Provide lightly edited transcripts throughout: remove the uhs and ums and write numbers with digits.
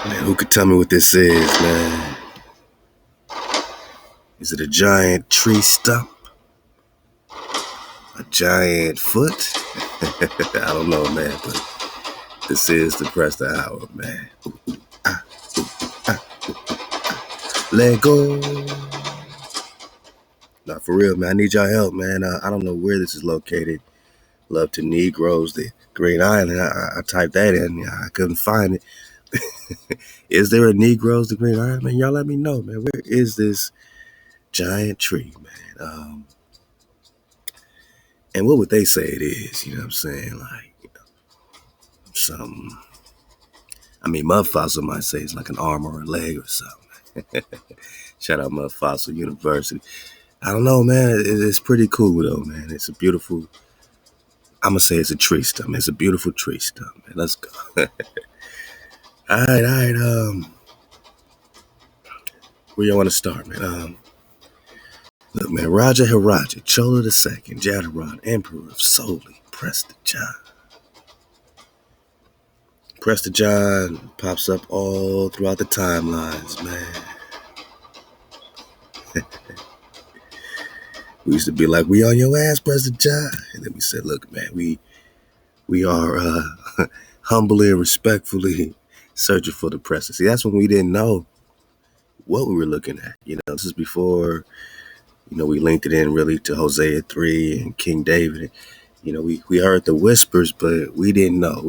Man, who could tell me what this is, man? Is it a giant tree stump? A giant foot? I don't know, man, but this is the Prester HaWah, man. Ah, ah, let go. Nah, for real, man. I need y'all help, man. I don't know where this is located. Love to Negroes, the Green Island. I typed that in. I couldn't find it. Is there a Negroes, the Green Island? Man, y'all let me know, man. Where is this giant tree, man? And what would they say it is? You know what I'm saying? Like, some, Mud Fossil might say it's like an arm or a leg or something. Shout out Mud Fossil University. I don't know, man. It's pretty cool, though, man. It's a beautiful, I'm going to say it's a tree stump. It's a beautiful tree stump, man. Let's go. All right. Where y'all want to start, man? Look, man, Raja Hiraja, Chola II, Jadaron, Emperor of Soli, Prester John. Prester John pops up all throughout the timelines, man. We used to be like, we on your ass, Prester John. And then we said, look, man, we are humbly and respectfully searching for the Prester. See, that's when we didn't know what we were looking at. You know, this is before, we linked it in really to Hosea 3 and King David. You know, we heard the whispers, but we didn't know.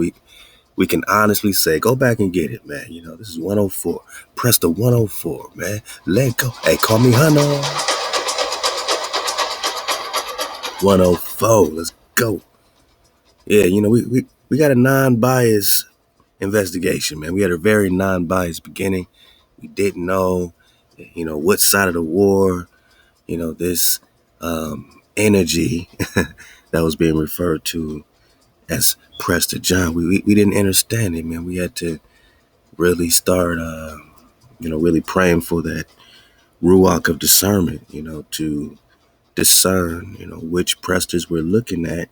We can honestly say, go back and get it, man. You know, this is 104. Press the 104, man. Let go. Hey, call me Hunter. 104. Let's go. Yeah, we got a non-biased investigation, man. We had a very non-biased beginning. We didn't know, what side of the war, this energy that was being referred to as Prester John. We didn't understand it, man. We had to really start, really praying for that ruach of discernment, to discern, which Presters we're looking at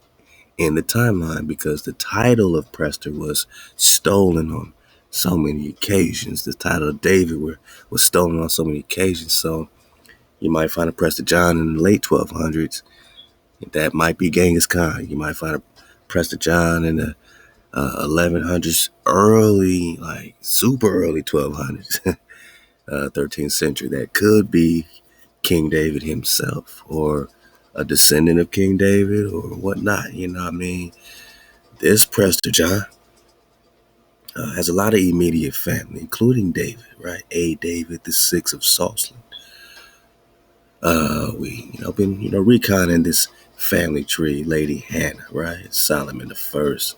in the timeline, because the title of Prester was stolen on so many occasions. The title of David was stolen on so many occasions. So you might find a Prester John in the late 1200s. That might be Genghis Khan. You might find a Prester John in the 1100s, early, like super early 1200s, 13th century. That could be King David himself, or a descendant of King David, or whatnot. You know what I mean? This Prester John has a lot of immediate family, including David, right? David the sixth of Salsland. We, been, reconning this family tree. Lady Hannah, right? Solomon the first,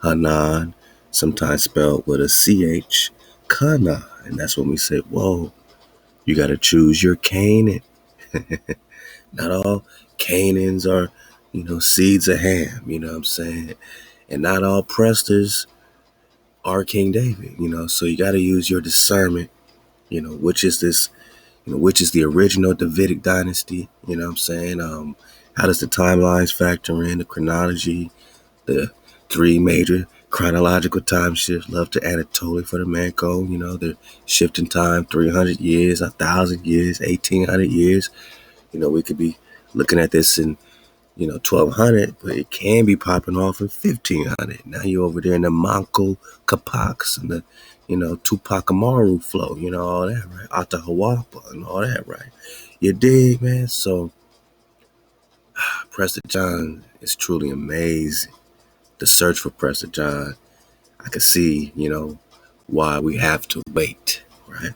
Hanan, sometimes spelled with a CH, Kana. And that's when we say, whoa, you got to choose your Canaan. Not all Canaans are, seeds of Ham, you know what I'm saying? And not all Presters are King David, so you got to use your discernment, which is this, which is the original Davidic dynasty, you know what I'm saying? How does the timelines factor in, the chronology, the three major chronological time shifts? Love to Anatoly for the man code, they're shifting time 300 years, 1,000 years, 1,800 years. We could be looking at this in, 1,200, but it can be popping off in 1,500. Now you're over there in the Manco Capacs and the, Tupac Amaru flow, all that, right? Atahualpa and all that, right? You dig, man? So, Prester John is truly amazing. The search for Prester John, I could see, why we have to wait, right?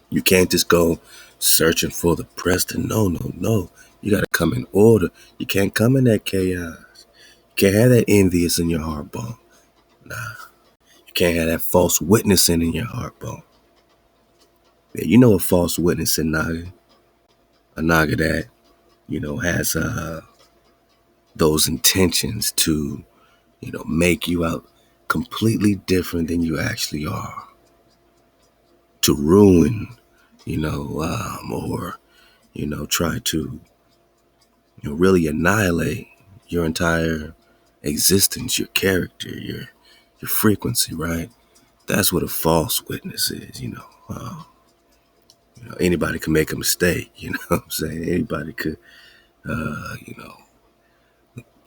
You can't just go searching for the Prester. No. You got to come in order. You can't come in that chaos. You can't have that envious in your heart bone. Nah. You can't have that false witnessing in your heart bone. Yeah, a false witnessing naga. A naga that, has those intentions to, make you out completely different than you actually are. To ruin, or, try to, really annihilate your entire existence, your character, your frequency, right? That's what a false witness is, anybody can make a mistake, you know what I'm saying? Anybody could,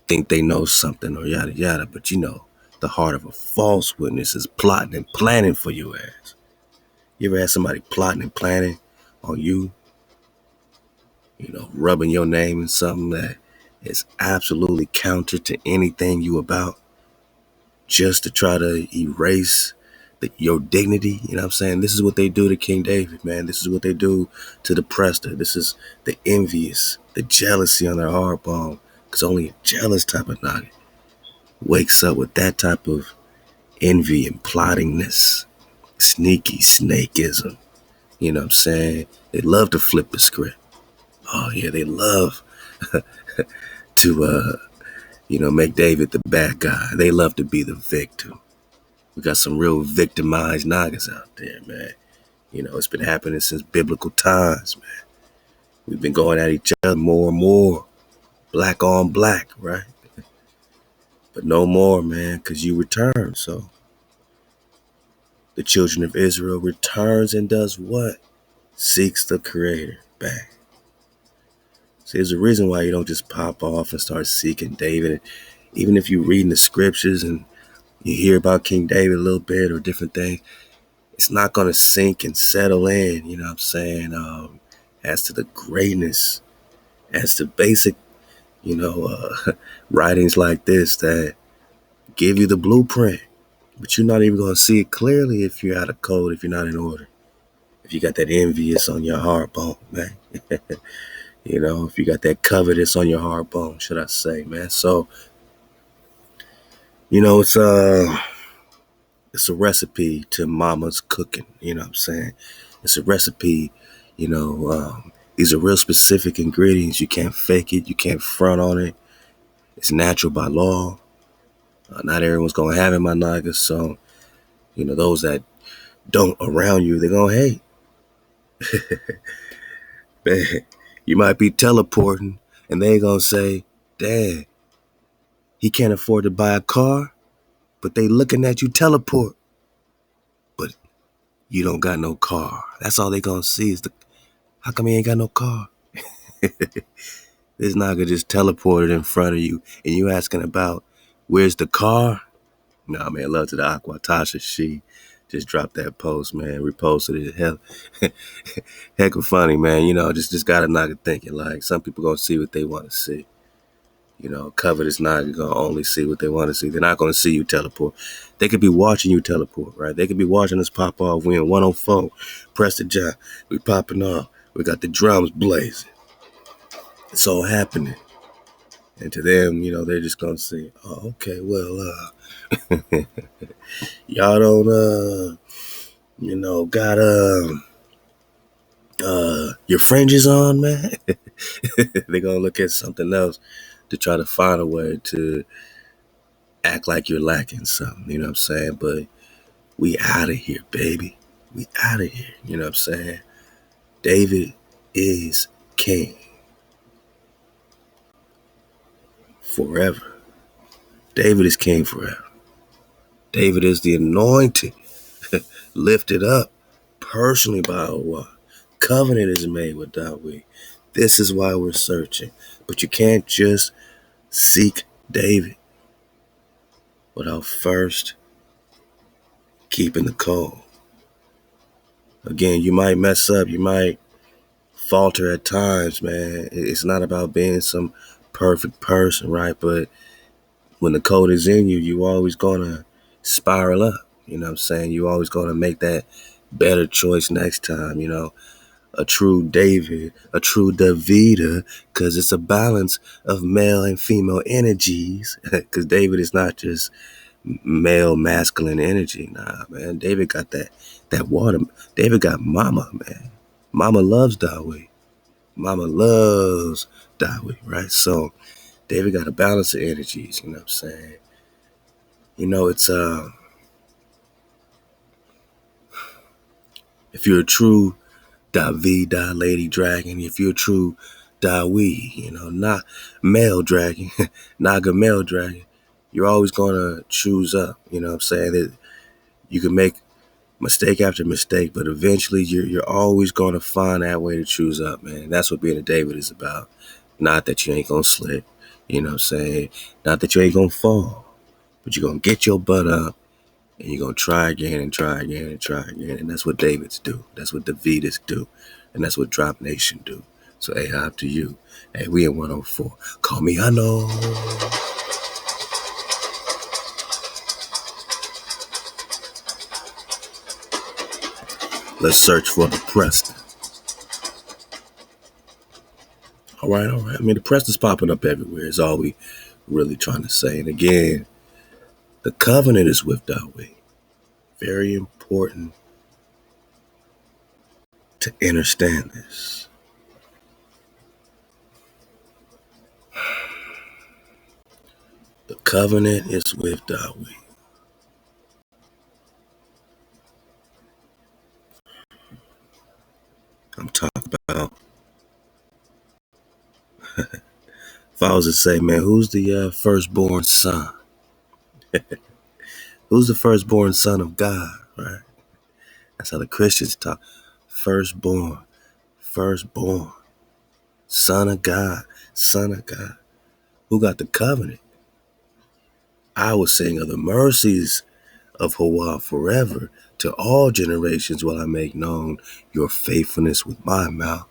think they know something or yada yada, but the heart of a false witness is plotting and planning for your ass. You ever had somebody plotting and planning on you, rubbing your name in something that is absolutely counter to anything you about, just to try to erase your dignity? You know what I'm saying? This is what they do to King David, man. This is what they do to the Prester. This is the envious, the jealousy on their heart bone. Because only a jealous type of nugget wakes up with that type of envy and plottingness, sneaky snakeism. You know what I'm saying? They love to flip the script. Oh yeah, they love to make David the bad guy. They love to be the victim. We got some real victimized niggas out there, man. It's been happening since biblical times, man. We've been going at each other more and more, black on black, right? But no more, man, because you return. So the children of Israel returns and does what? Seeks the Creator back. See, there's a reason why you don't just pop off and start seeking David. Even if you're reading the scriptures and you hear about King David a little bit or different things, it's not going to sink and settle in, you know what I'm saying, as to the greatness, as to basic, writings like this that give you the blueprint. But you're not even going to see it clearly if you're out of code, if you're not in order. If you got that envious on your heart bone, man. If you got that covetous on your heart bone, should I say, man. So, it's a recipe to mama's cooking, you know what I'm saying? It's a recipe, these are real specific ingredients. You can't fake it. You can't front on it. It's natural by law. Not everyone's going to have it, my niggas. So, those that don't around you, they're going to hate. Man, you might be teleporting and they going to say, "Dad, he can't afford to buy a car," but they looking at you teleport. But you don't got no car. That's all they going to see is how come he ain't got no car? This nigga just teleported in front of you and you asking about where's the car? Nah, man, love to the Aqua Tasha. She just dropped that post, man, reposted it. Heck of funny, man. Just got a nigga thinking, like, some people gonna see what they want to see. Covetous nigga gonna only see what they want to see. They're not gonna see you teleport. They could be watching you teleport, right? They could be watching us pop off. We in 104, Prester John. We popping off. We got the drums blazing. It's all happening. And to them, they're just gonna say, "Oh, okay, well, y'all don't, got your fringes on, man." They're gonna look at something else to try to find a way to act like you're lacking something, you know what I'm saying? But we out of here, baby. We out of here, you know what I'm saying? David is king forever. David is king forever. David is the anointed, lifted up personally by HaWah. Covenant is made with ThaWaDa. This is why we're searching. But you can't just seek David without first keeping the code. Again, you might mess up. You might falter at times, man. It's not about being some perfect person, right? But when the code is in you, you always gonna spiral up. You know what I'm saying? You always gonna make that better choice next time, a true David, a true ThaWaDa, because it's a balance of male and female energies. Because David is not just male masculine energy. Nah, man. David got that water. David got mama, man. Mama loves ThaWaDa. Mama loves ThaWaDa, right? So David got a balance of energies, you know what I'm saying? It's if you're a true ThaWaDa, lady dragon, if you're a true ThaWaDa, not male dragon, Naga male dragon, you're always gonna choose up, you know what I'm saying? That you can make mistake after mistake, but eventually you're always going to find that way to choose up, man. That's what being a David is about. Not that you ain't going to slip, you know what I'm saying? Not that you ain't going to fall, but you're going to get your butt up and you're going to try again and try again and try again. And that's what Davids do. That's what ThaWaDas do. And that's what Drop Nation do. So, hey, up to you. Hey, we in 104. Call me Hano. Let's search for the Prester. All right. I mean, the Prester's popping up everywhere is all we really trying to say. And again, the covenant is with ThaWaDa. Very important to understand this. The covenant is with ThaWaDa. I'm talking about, if I was to say, man, who's the firstborn son? Who's the firstborn son of God, right? That's how the Christians talk. Firstborn, son of God, son of God. Who got the covenant? I will sing of the mercies of HaWah forever to all generations will I make known your faithfulness with my mouth.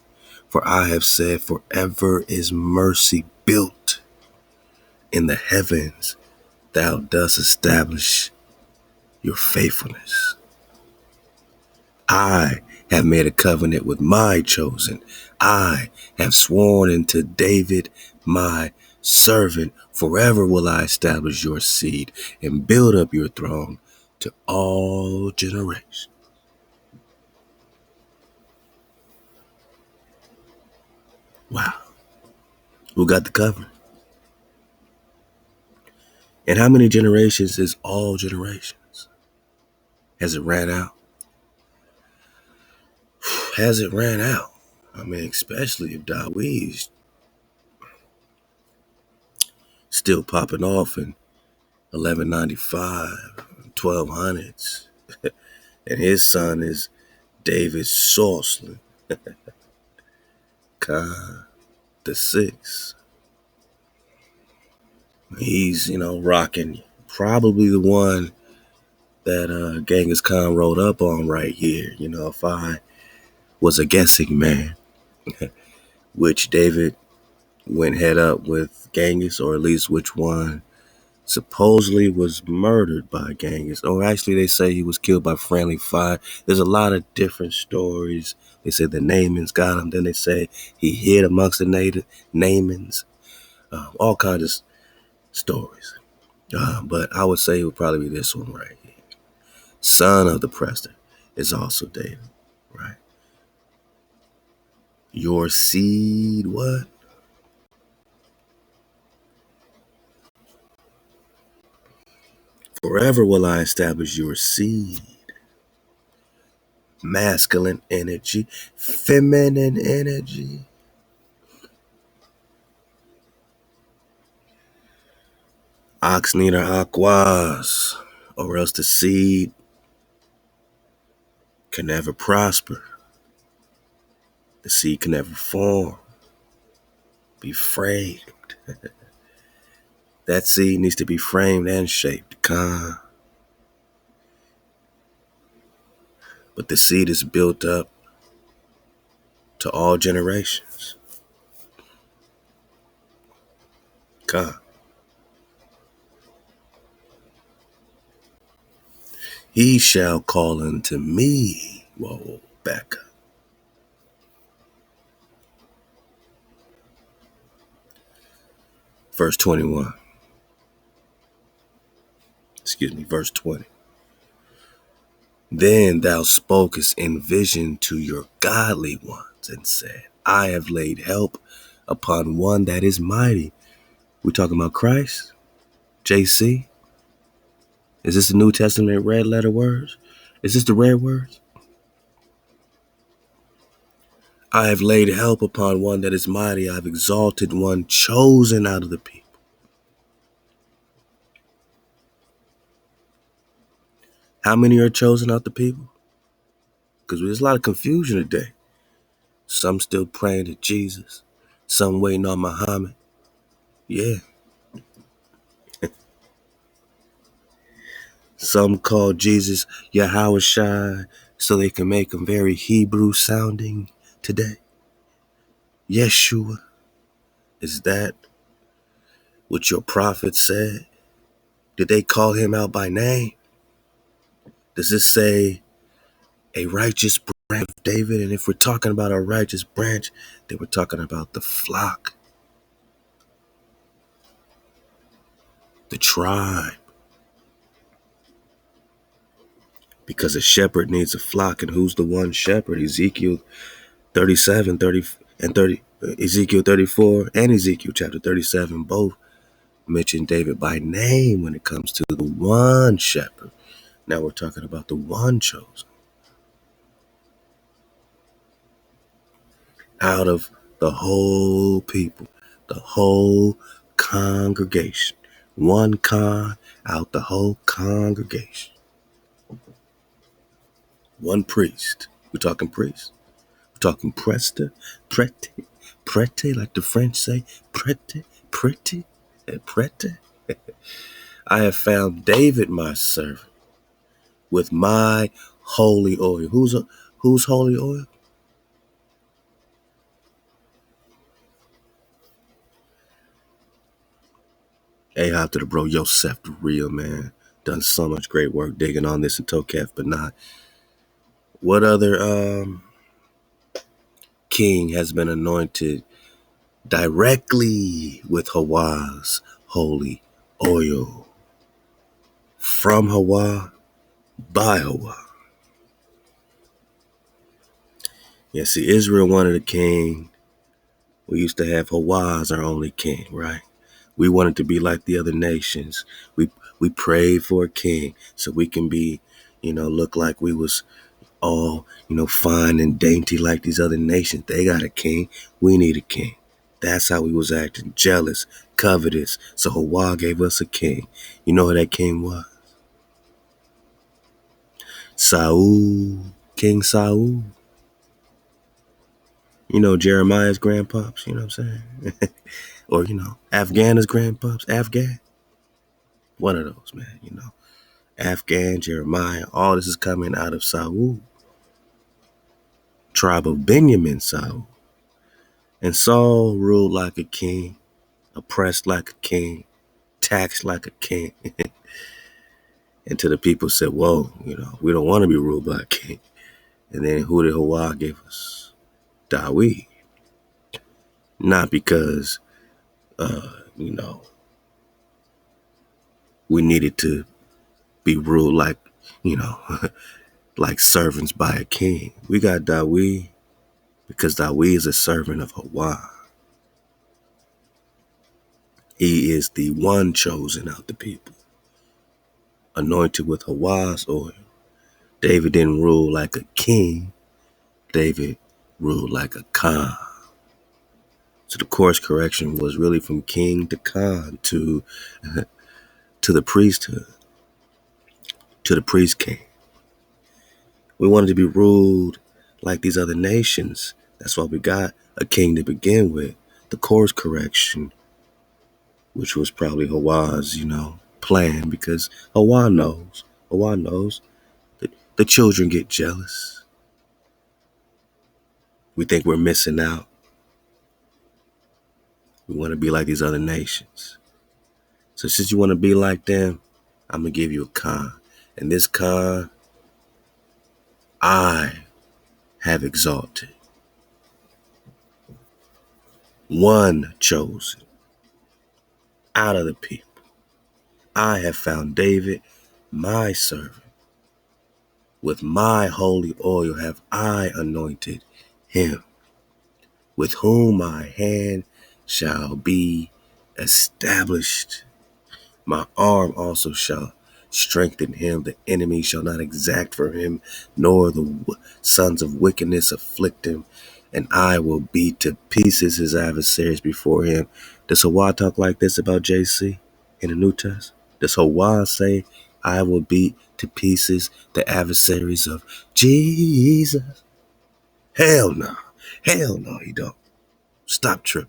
For I have said forever is mercy built in the heavens. Thou dost establish your faithfulness. I have made a covenant with my chosen. I have sworn unto David, my servant. Forever will I establish your seed and build up your throne to all generations. Wow. Who got the covenant? And how many generations is all generations? Has it ran out? Has it ran out? I mean, especially if ThaWaDa's still popping off in 1195, 1200s. And his son is David Sorceler, Khan the Sixth. He's, rocking probably the one that Genghis Khan wrote up on right here. If I was a guessing man, which David went head up with Genghis, or at least which one supposedly was murdered by Genghis. Or actually, they say he was killed by friendly fire. There's a lot of different stories. They say the Naimans got him. Then they say he hid amongst the Naimans. All kinds of stories. But I would say it would probably be this one right here. Son of the Prester is also David, right? Your seed, what? Forever will I establish your seed. Masculine energy, feminine energy. Ox neither aquas, or else the seed can never prosper. The seed can never form, be framed. That seed needs to be framed and shaped, but the seed is built up to all generations. He shall call unto me. Whoa, back up. Verse 21. Verse 20. Then thou spokest in vision to your godly ones and said, I have laid help upon one that is mighty. We talking about Christ? JC? Is this the New Testament red letter words? Is this the red words? I have laid help upon one that is mighty. I have exalted one chosen out of the people. How many are chosen out the people? because there's a lot of confusion today. Some still praying to Jesus. Some waiting on Muhammad. Yeah. Some call Jesus Yahweh so they can make him very Hebrew sounding today. Yeshua. Is that what your prophet said? Did they call him out by name? Does this say a righteous branch of David? And if we're talking about a righteous branch, then we're talking about the flock, the tribe. Because a shepherd needs a flock, and who's the one shepherd? Ezekiel 37, 30, and 30, Ezekiel 34 and Ezekiel chapter 37 both mention David by name when it comes to the one shepherd. Now we're talking about the one chosen out of the whole people, the whole congregation. One out the whole congregation. One priest. We're talking priest. We're talking Prester, Prete, like the French say, Prete, and Prete. I have found David, my servant, with my holy oil. Who's holy oil? Hey, hop to the bro, Yosef, the real man. Done so much great work digging on this in Tokef, but not. What other king has been anointed directly with HaWah's holy oil? From HaWah, by HaWah. Yeah, see, Israel wanted a king. We used to have HaWah as our only king, right? We wanted to be like the other nations. We prayed for a king so we can be, look like we was all, fine and dainty like these other nations. They got a king. We need a king. That's how we was acting. Jealous, covetous. So HaWah gave us a king. You know who that king was? Saul. King Saul. Jeremiah's grandpops. You know what I'm saying? Or, Afghana's grandpops. Afghan. One of those, man, Afghan, Jeremiah, all this is coming out of Saul. Tribe of Benjamin, Saul. And Saul ruled like a king, oppressed like a king, taxed like a king. And to the people said, whoa, we don't want to be ruled by a king. And then who did HaWah give us? ThaWaDa. Not because, we needed to be ruled like, like servants by a king. We got ThaWaDa because ThaWaDa is a servant of HaWah. He is the one chosen out the people, anointed with HaWah's oil. David didn't rule like a king. David ruled like a Khan. So the course correction was really from king to Khan to the priesthood, to the priest king. We wanted to be ruled like these other nations. That's why we got a king to begin with. The course correction, which was probably HaWah's, plan, because HaWah knows that the children get jealous. We think we're missing out. We want to be like these other nations. So since you want to be like them, I'm going to give you a Khan. And this Khan, I have exalted. One chosen out of the people. I have found David, my servant. With my holy oil have I anointed him, with whom my hand shall be established. My arm also shall strengthen him. The enemy shall not exact for him, nor the sons of wickedness afflict him. And I will beat to pieces his adversaries before him. Does HaWah talk like this about JC in the New Testament? Does HaWah say, I will beat to pieces the adversaries of Jesus. Hell no. Hell no, he don't. Stop tripping.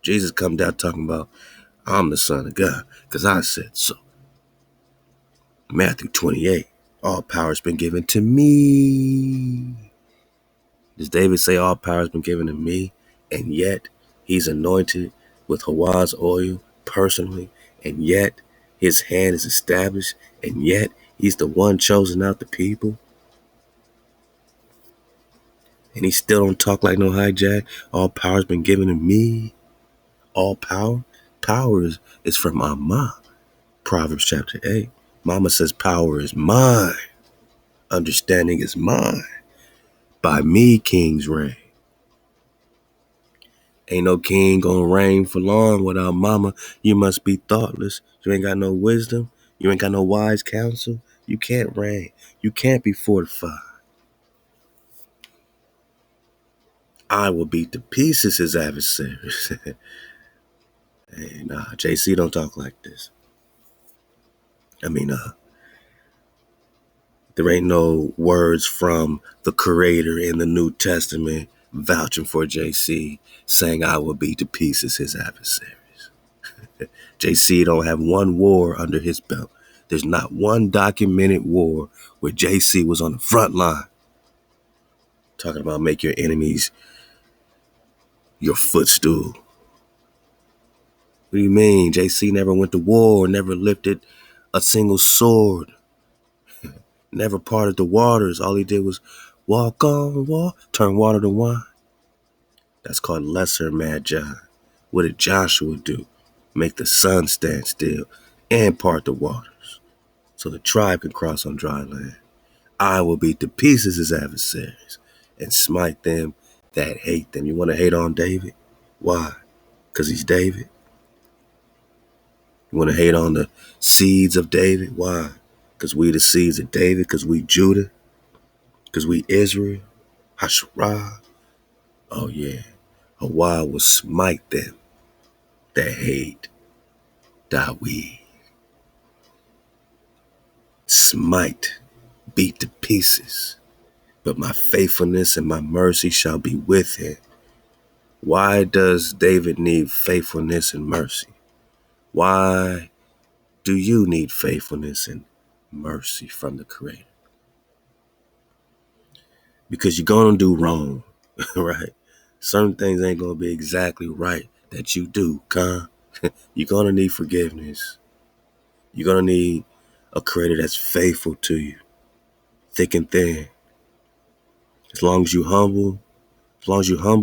Jesus come down talking about, I'm the Son of God, because I said so. Matthew 28, all power has been given to me. Does David say all power has been given to me? And yet he's anointed with HaWah's oil personally, and yet his hand is established, and yet he's the one chosen out the people. And he still don't talk like no hijack. All power has been given to me. All power. Power is from Mama. Proverbs chapter 8. Mama says power is mine. Understanding is mine. By me kings reign. Ain't no king gonna reign for long without mama. You must be thoughtless. You ain't got no wisdom. You ain't got no wise counsel. You can't reign. You can't be fortified. I will beat to pieces his adversaries. Hey, nah, JC don't talk like this. I mean, there ain't no words from the creator in the New Testament vouching for JC saying I will beat to pieces his adversaries. JC don't have one war under his belt. There's not one documented war where JC was on the front line talking about make your enemies your footstool. What do you mean? JC never went to war, never lifted a single sword, never parted the waters. All he did was walk on water, turn water to wine. That's called lesser magi. What did Joshua do? Make the sun stand still and part the waters so the tribe can cross on dry land. I will beat to pieces his adversaries and smite them that hate them. You want to hate on David? Why? Because he's David. You want to hate on the seeds of David? Why? Because we the seeds of David, because we Judah, because we Israel, Hasharah. Oh yeah, HaWah will smite them that hate ThaWaDa. Smite, beat to pieces. But my faithfulness and my mercy shall be with him. Why does David need faithfulness and mercy? Why do you need faithfulness and mercy from the Creator? Because you're going to do wrong, right? Certain things ain't going to be exactly right that you do, You're going to need forgiveness. You're going to need a Creator that's faithful to you, thick and thin. As long as you humble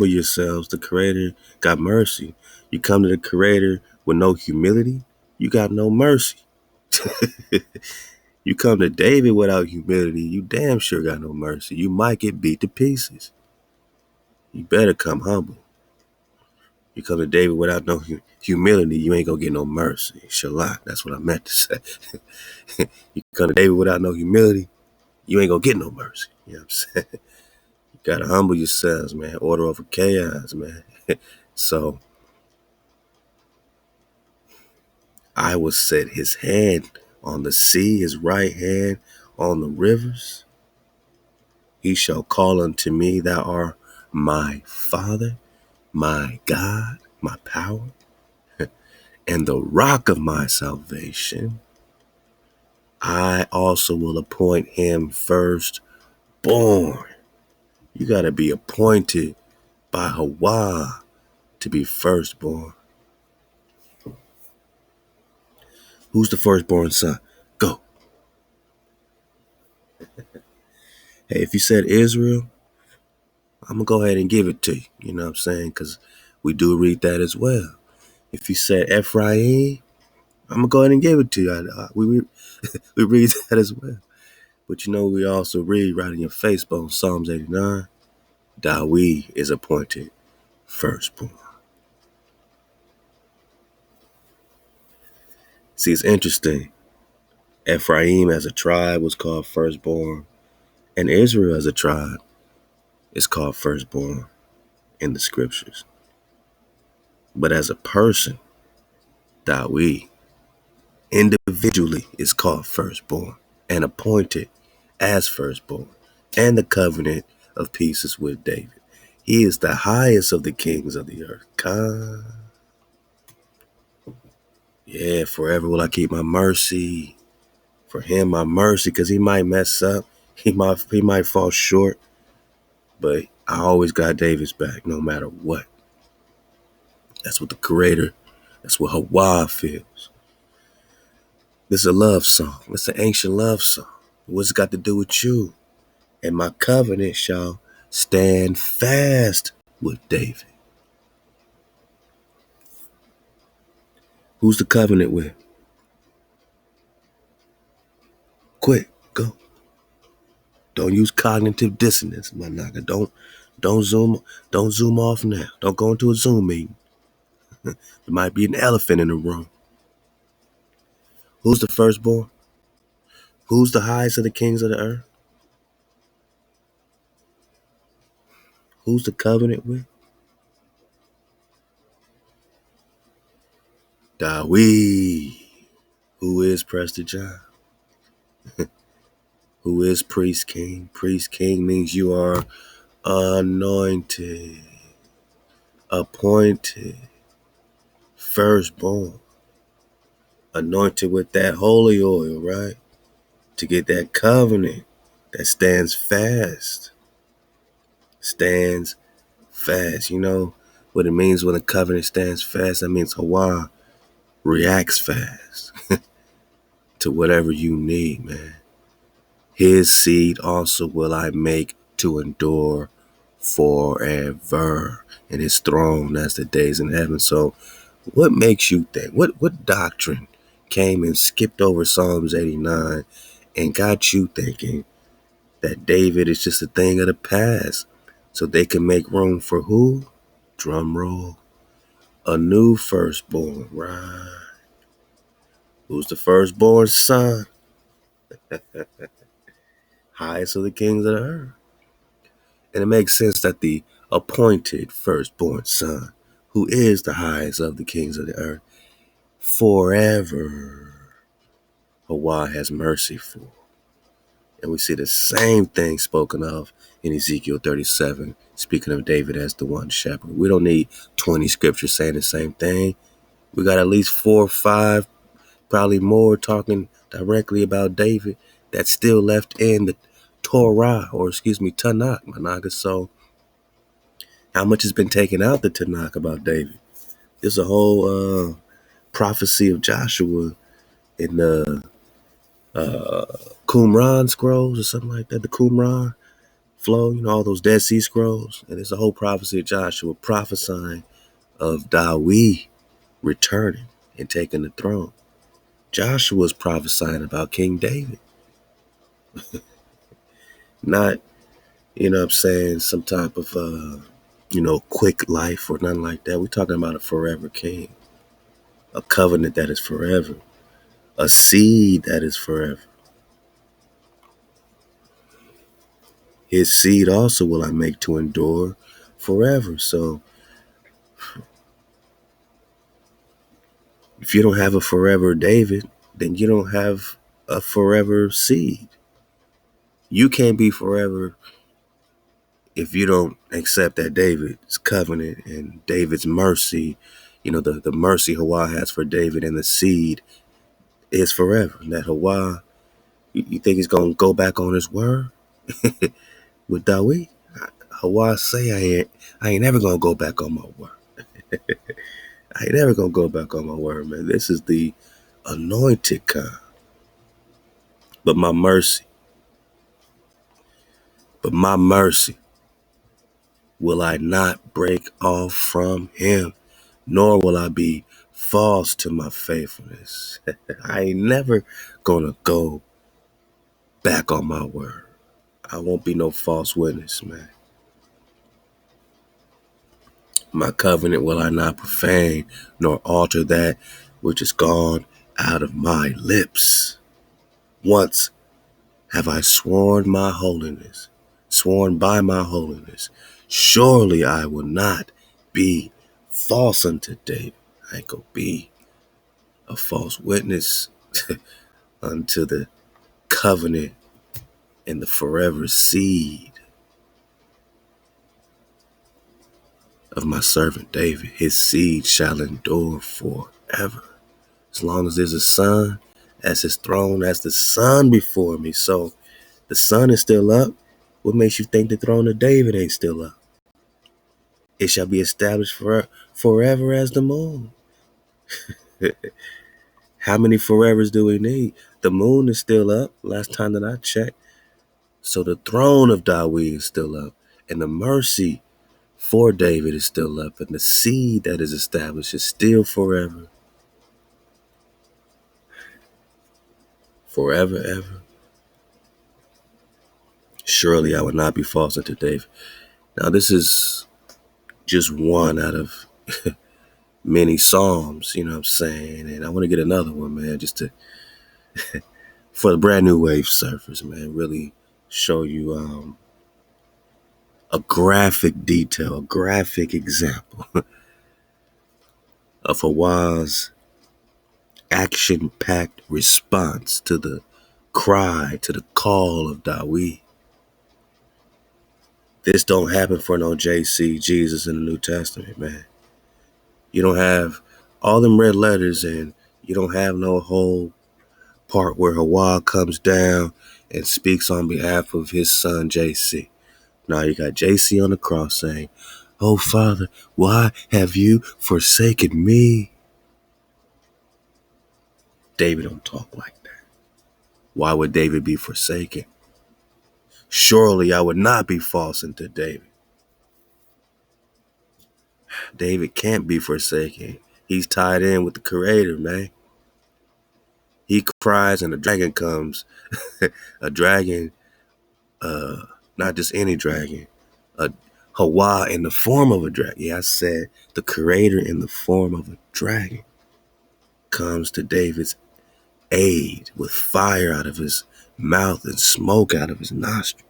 yourselves, the Creator got mercy. You come to the Creator with no humility, you got no mercy. You come to David without humility, you damn sure got no mercy. You might get beat to pieces. You better come humble. You come to David without no humility, you ain't gonna get no mercy. Shalak, that's what I meant to say. You come to David without no humility, you ain't gonna get no mercy. You know what I'm saying? You gotta humble yourselves, man. Order over chaos, man. So I will set his hand on the sea, his right hand on the rivers. He shall call unto me, thou art my Father, my God, my power, and the rock of my salvation. I also will appoint him firstborn. You got to be appointed by HaWah to be firstborn. Who's the firstborn son? Go. Hey, if you said Israel, I'm going to go ahead and give it to you. You know what I'm saying? Because we do read that as well. If you said Ephraim, I'm going to go ahead and give it to you. We read that as well. But you know, we also read right in your Facebook, Psalms 89, ThaWaDa is appointed firstborn. See, it's interesting. Ephraim as a tribe was called firstborn, and Israel as a tribe is called firstborn in the scriptures. But as a person, ThaWaDa individually is called firstborn and appointed as firstborn, and the covenant of peace is with David. He is the highest of the kings of the earth. God. Yeah, forever will I keep my mercy. For him, my mercy, because he might mess up. He might fall short. But I always got David's back, no matter what. That's what the creator, that's what HaWah feels. This is a love song. It's an ancient love song. What's it got to do with you? And my covenant shall stand fast with David. Who's the covenant with? Quick, go. Don't use cognitive dissonance, my nigga. Don't zoom off now. Don't go into a Zoom meeting. There might be an elephant in the room. Who's the firstborn? Who's the highest of the kings of the earth? Who's the covenant with? ThaWaDa. Who is Prester John? Who is priest king? Priest king means you are anointed, appointed, firstborn, anointed with that holy oil, right? To get that covenant that stands fast. Stands fast. You know what it means when a covenant stands fast? That means HaWah reacts fast to whatever you need, man. His seed also will I make to endure forever, and his throne as the days in heaven. So what makes you think, what doctrine came and skipped over Psalms 89 and got you thinking that David is just a thing of the past so they can make room for who? Drum roll. A new firstborn, right? Who's the firstborn son? Highest of the kings of the earth. And it makes sense that the appointed firstborn son, who is the highest of the kings of the earth, forever HaWah has mercy for. And we see the same thing spoken of in Ezekiel 37, speaking of David as the one shepherd. We don't need 20 scriptures saying the same thing. We got at least 4 or 5, probably more, talking directly about David that's still left in the Tanakh, my naga. So how much has been taken out the Tanakh about David? There's a whole prophecy of Joshua in the Qumran scrolls or something like that. The Qumran flow, all those Dead Sea scrolls. And there's a whole prophecy of Joshua prophesying of David returning and taking the throne. Joshua's prophesying about King David. Not, some type of, quick life or nothing like that. We're talking about a forever king, a covenant that is forever, a seed that is forever. His seed also will I make to endure forever. So if you don't have a forever David, then you don't have a forever seed. You can't be forever if you don't accept that David's covenant and David's mercy, the mercy HaWah has for David and the seed is forever. And that HaWah, you think he's going to go back on his word with David? HaWah say I ain't never going to go back on my word. I ain't never going to go back on my word, man. This is the anointed kind. But my mercy will I not break off from him, nor will I be false to my faithfulness. I ain't never gonna go back on my word. I won't be no false witness, man. My covenant will I not profane, nor alter that which is gone out of my lips. Once have I sworn by my holiness. Surely I will not be false unto David. I ain't gonna be a false witness unto the covenant and the forever seed of my servant David. His seed shall endure forever. As long as there's a sun, as his throne, as the sun before me. So the sun is still up. What makes you think the throne of David ain't still up? It shall be established forever as the moon. How many forevers do we need? The moon is still up, last time that I checked. So the throne of David is still up. And the mercy for David is still up. And the seed that is established is still forever. Forever, ever. Surely I would not be false unto David. Now this is just one out of many psalms, you know what I'm saying? And I want to get another one, man, just to, for the brand new wave surfers, man, really show you a graphic detail, a graphic example of HaWah's action-packed response to the cry, to the call of David. This don't happen for no JC, Jesus in the New Testament, man. You don't have all them red letters, and you don't have no whole part where HaWah comes down and speaks on behalf of his son JC. Now you got JC on the cross saying, "Oh Father, why have you forsaken me?" David don't talk like that. Why would David be forsaken? Surely I would not be false unto David. David can't be forsaken. He's tied in with the Creator, man. He cries and a dragon comes. A dragon, not just any dragon. A HaWah in the form of a dragon. Yeah, I said the Creator in the form of a dragon comes to David's aid with fire out of his mouth and smoke out of his nostrils,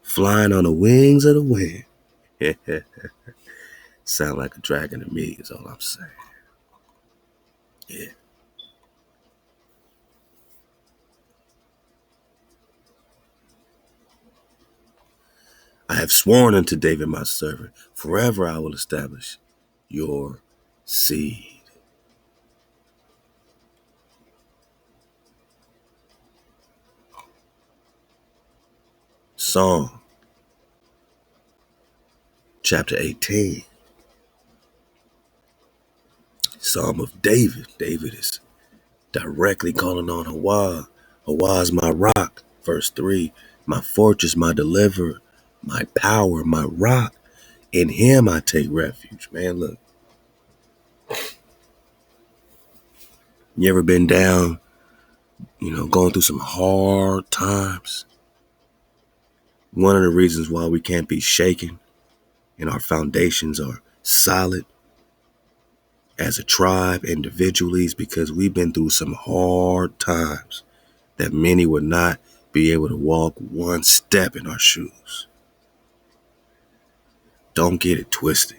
flying on the wings of the wind. Sound like a dragon to me is all I'm saying. Yeah. I have sworn unto David my servant, forever I will establish your seed. Psalm chapter 18. Psalm of David. David is directly calling on HaWah. HaWah is my rock. Verse 3. My fortress, my deliverer, my power, my rock. In him I take refuge. Man, look. You ever been down, going through some hard times? One of the reasons why we can't be shaken and our foundations are solid as a tribe, individually, is because we've been through some hard times that many would not be able to walk one step in our shoes. Don't get it twisted.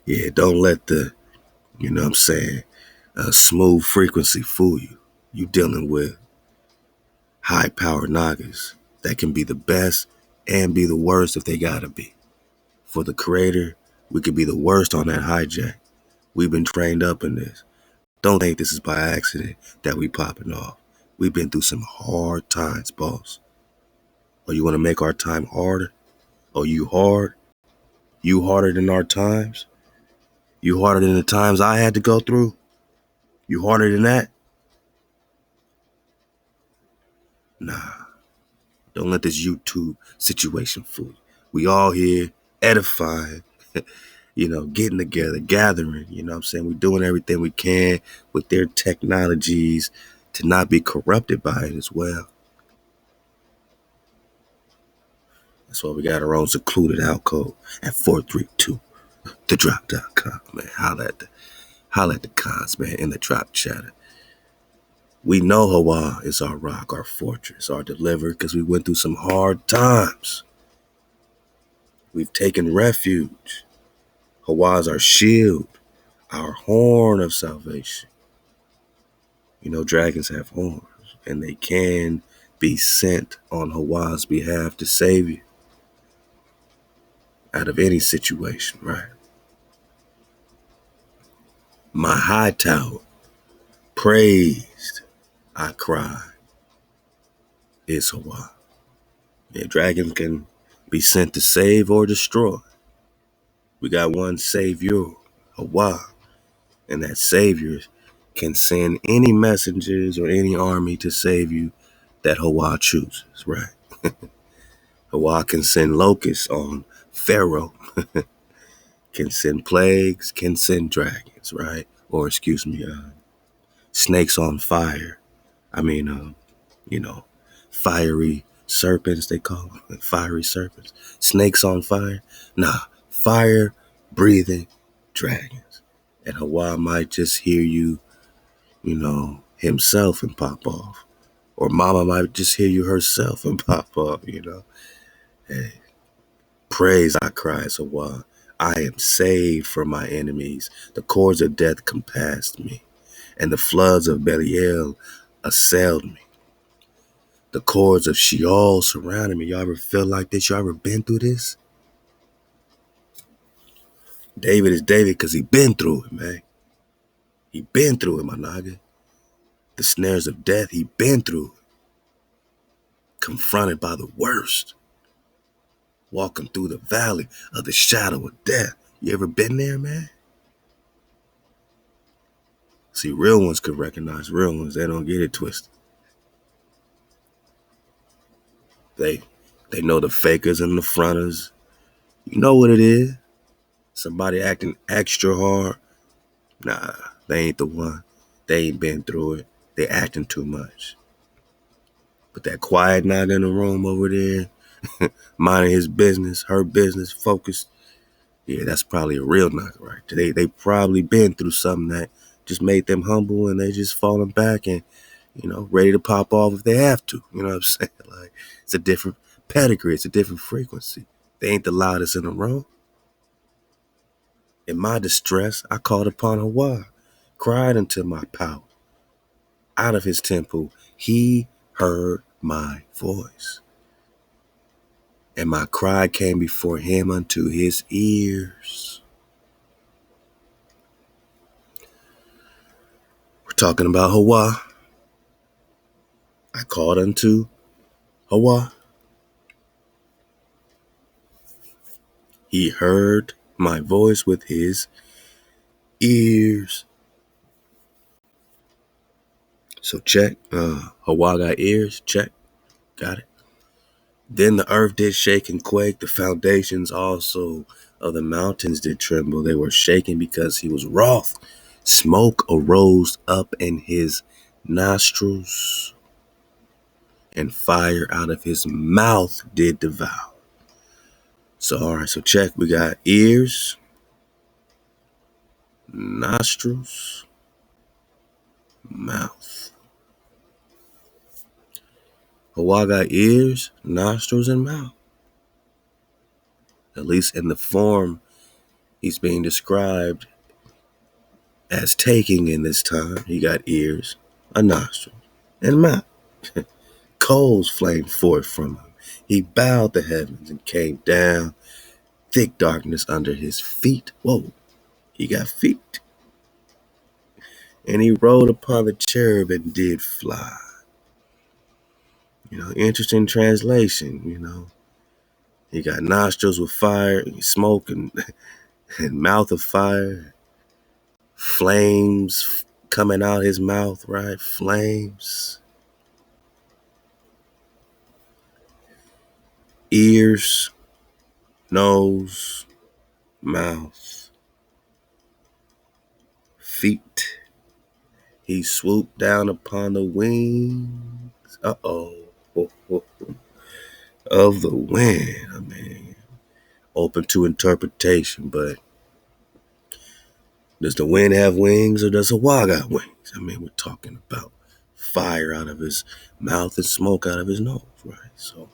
Yeah, don't let the, smooth frequency fool you. You dealing with high power nagas that can be the best and be the worst if they gotta be. For the Creator, we could be the worst on that hijack. We've been trained up in this. Don't think this is by accident that we popping off. We've been through some hard times, boss. Or you want to make our time harder? Or you hard? You harder than our times? You harder than the times I had to go through? You harder than that? Nah. Don't let this YouTube situation fool you. We all here edifying, getting together, gathering, We're doing everything we can with their technologies to not be corrupted by it as well. That's why we got our own secluded alcove at 432 thedrop.com, man. Holla at the cons, man, in the drop chatter. We know HaWah is our rock, our fortress, our deliverer, because we went through some hard times. We've taken refuge. HaWah is our shield, our horn of salvation. You know, dragons have horns, and they can be sent on HaWah's behalf to save you out of any situation, right? My high tower, praised, I cry, is HaWah. Yeah, dragons can be sent to save or destroy. We got one savior, HaWah, and that savior can send any messengers or any army to save you that HaWah chooses, right? HaWah can send locusts on Pharaoh, can send plagues, can send dragons, right? Or snakes on fire. I mean, fiery serpents, they call them, fiery serpents. Snakes on fire? Nah, fire breathing dragons. And HaWah might just hear you, himself and pop off. Or mama might just hear you herself and pop off, Hey, praise I cry as HaWah. I am saved from my enemies. The cords of death compassed me, and the floods of Belial assailed me. The cords of Sheol surrounded me. Y'all ever feel like this? Y'all ever been through this? David is David because he been through it, man. He been through it, my naga. The snares of death, he been through it. Confronted by the worst. Walking through the valley of the shadow of death. You ever been there, man? See, real ones could recognize real ones. They don't get it twisted. They know the fakers and the fronters. You know what it is. Somebody acting extra hard. Nah, they ain't the one. They ain't been through it. They acting too much. But that quiet night in the room over there, minding his business, her business, focused. Yeah, that's probably a real knocker right there. They probably been through something that just made them humble, and they just falling back and, ready to pop off if they have to. You know what I'm saying? Like, it's a different pedigree. It's a different frequency. They ain't the loudest in the room. In my distress, I called upon HaWah, cried unto my power. Out of his temple, he heard my voice. And my cry came before him unto his ears. We're talking about HaWah. I called unto HaWah. He heard my voice with his ears. So check. HaWah got ears. Check. Got it. Then the earth did shake and quake. The foundations also of the mountains did tremble. They were shaken because he was wroth. Smoke arose up in his nostrils, and fire out of his mouth did devour. So, all right, so check. We got ears, nostrils, mouth. HaWah got ears, nostrils, and mouth. At least in the form he's being described as taking in this time. He got ears, a nostril, and mouth. Coals flamed forth from him. He bowed the heavens and came down. Thick darkness under his feet. Whoa, he got feet. And he rode upon the cherub and did fly. Interesting translation, He got nostrils with fire, and smoke, and mouth of fire. Flames coming out his mouth, right? Flames. Ears, nose, mouth, feet. He swooped down upon the wings. Of the wind. I mean, open to interpretation, but does the wind have wings or does HaWah got wings? I mean, we're talking about fire out of his mouth and smoke out of his nose, right? So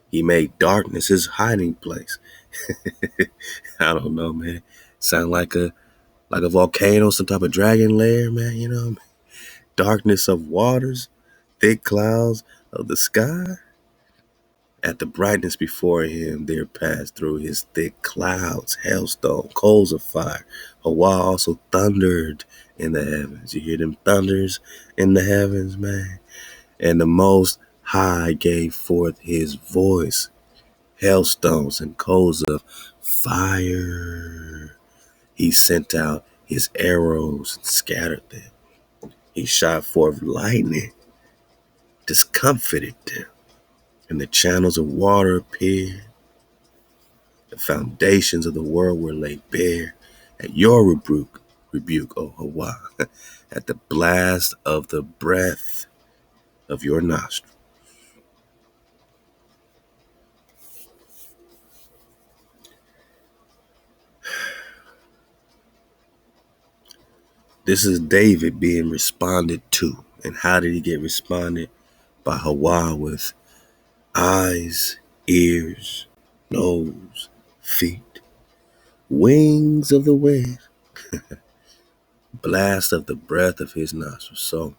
he made darkness his hiding place. I don't know, man. Sound like a like a volcano, some type of dragon lair, man, darkness of waters, thick clouds of the sky. At the brightness before him, there passed through his thick clouds, hailstone, coals of fire. HaWah also thundered in the heavens. You hear them thunders in the heavens, man? And the Most High gave forth his voice, hailstones and coals of fire. He sent out his arrows and scattered them. He shot forth lightning, discomfited them, and the channels of water appeared. The foundations of the world were laid bare at your rebuke, O HaWah, at the blast of the breath of your nostril. This is David being responded to. And how did he get responded? By HaWah with eyes, ears, nose, feet, wings of the wind, blast of the breath of his nostrils. So,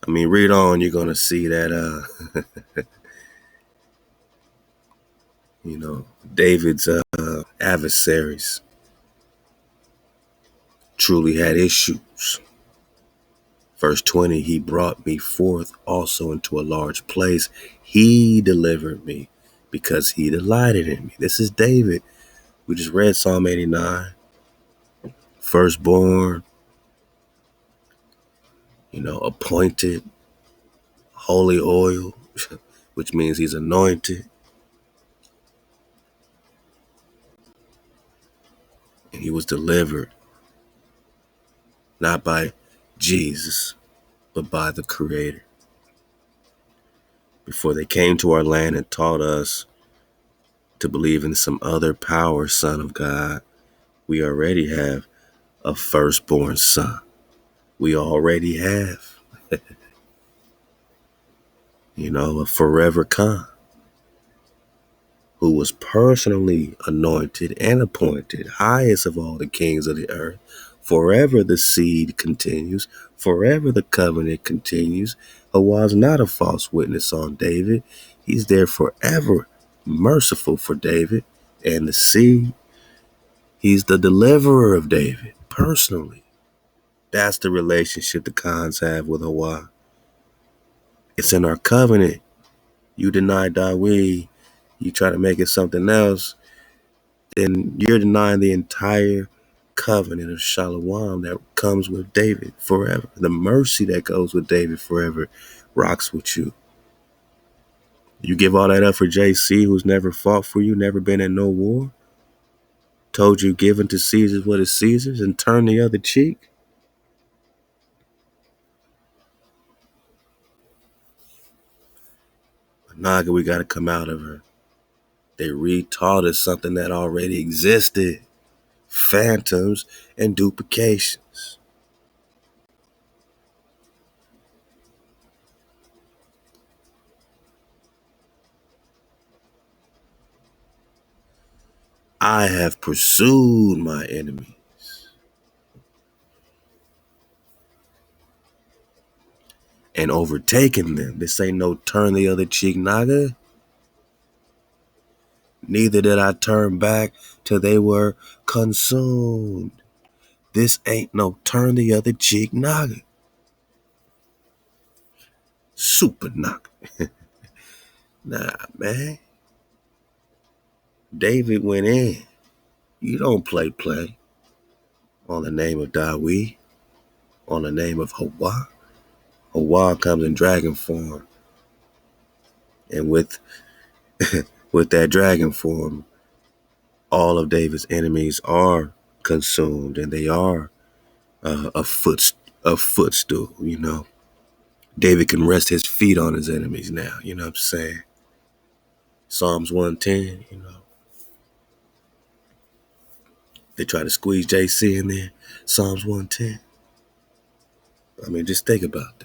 read on, you're going to see that, David's adversaries truly had issues. Verse 20, he brought me forth also into a large place. He delivered me because he delighted in me. This is David. We just read Psalm 89. Firstborn, appointed, holy oil, which means he's anointed. And he was delivered, not by Jesus, but by the Creator. Before they came to our land and taught us to believe in some other power, Son of God, we already have a firstborn son. We already have, a forever Khan who was personally anointed and appointed, highest of all the kings of the earth. Forever the seed continues. Forever the covenant continues. HaWah's not a false witness on David. He's there forever, merciful for David and the seed. He's the deliverer of David, personally. That's the relationship the Khans have with HaWah. It's in our covenant. You deny ThaWaDa, you try to make it something else, then you're denying the entire covenant of Shalom that comes with David forever. The mercy that goes with David forever rocks with you. You give all that up for JC, who's never fought for you, never been in no war, told you give unto Caesar what is Caesar's, and turn the other cheek. Naga, we got to come out of her. They retaught us something that already existed. Phantoms and duplications. I have pursued my enemies and overtaken them. This ain't no turn the other cheek, Naga. Neither did I turn back till they were consumed. This ain't no turn the other cheek, Naga. Super Naga. Nah, man. David went in. You don't play on the name of ThaWaDa, on the name of HaWah. HaWah comes in dragon form. And with that dragon form, all of David's enemies are consumed, and they are a footstool. David can rest his feet on his enemies now. You know what I'm saying? Psalms 110. They try to squeeze JC in there. Psalms 110. Just think about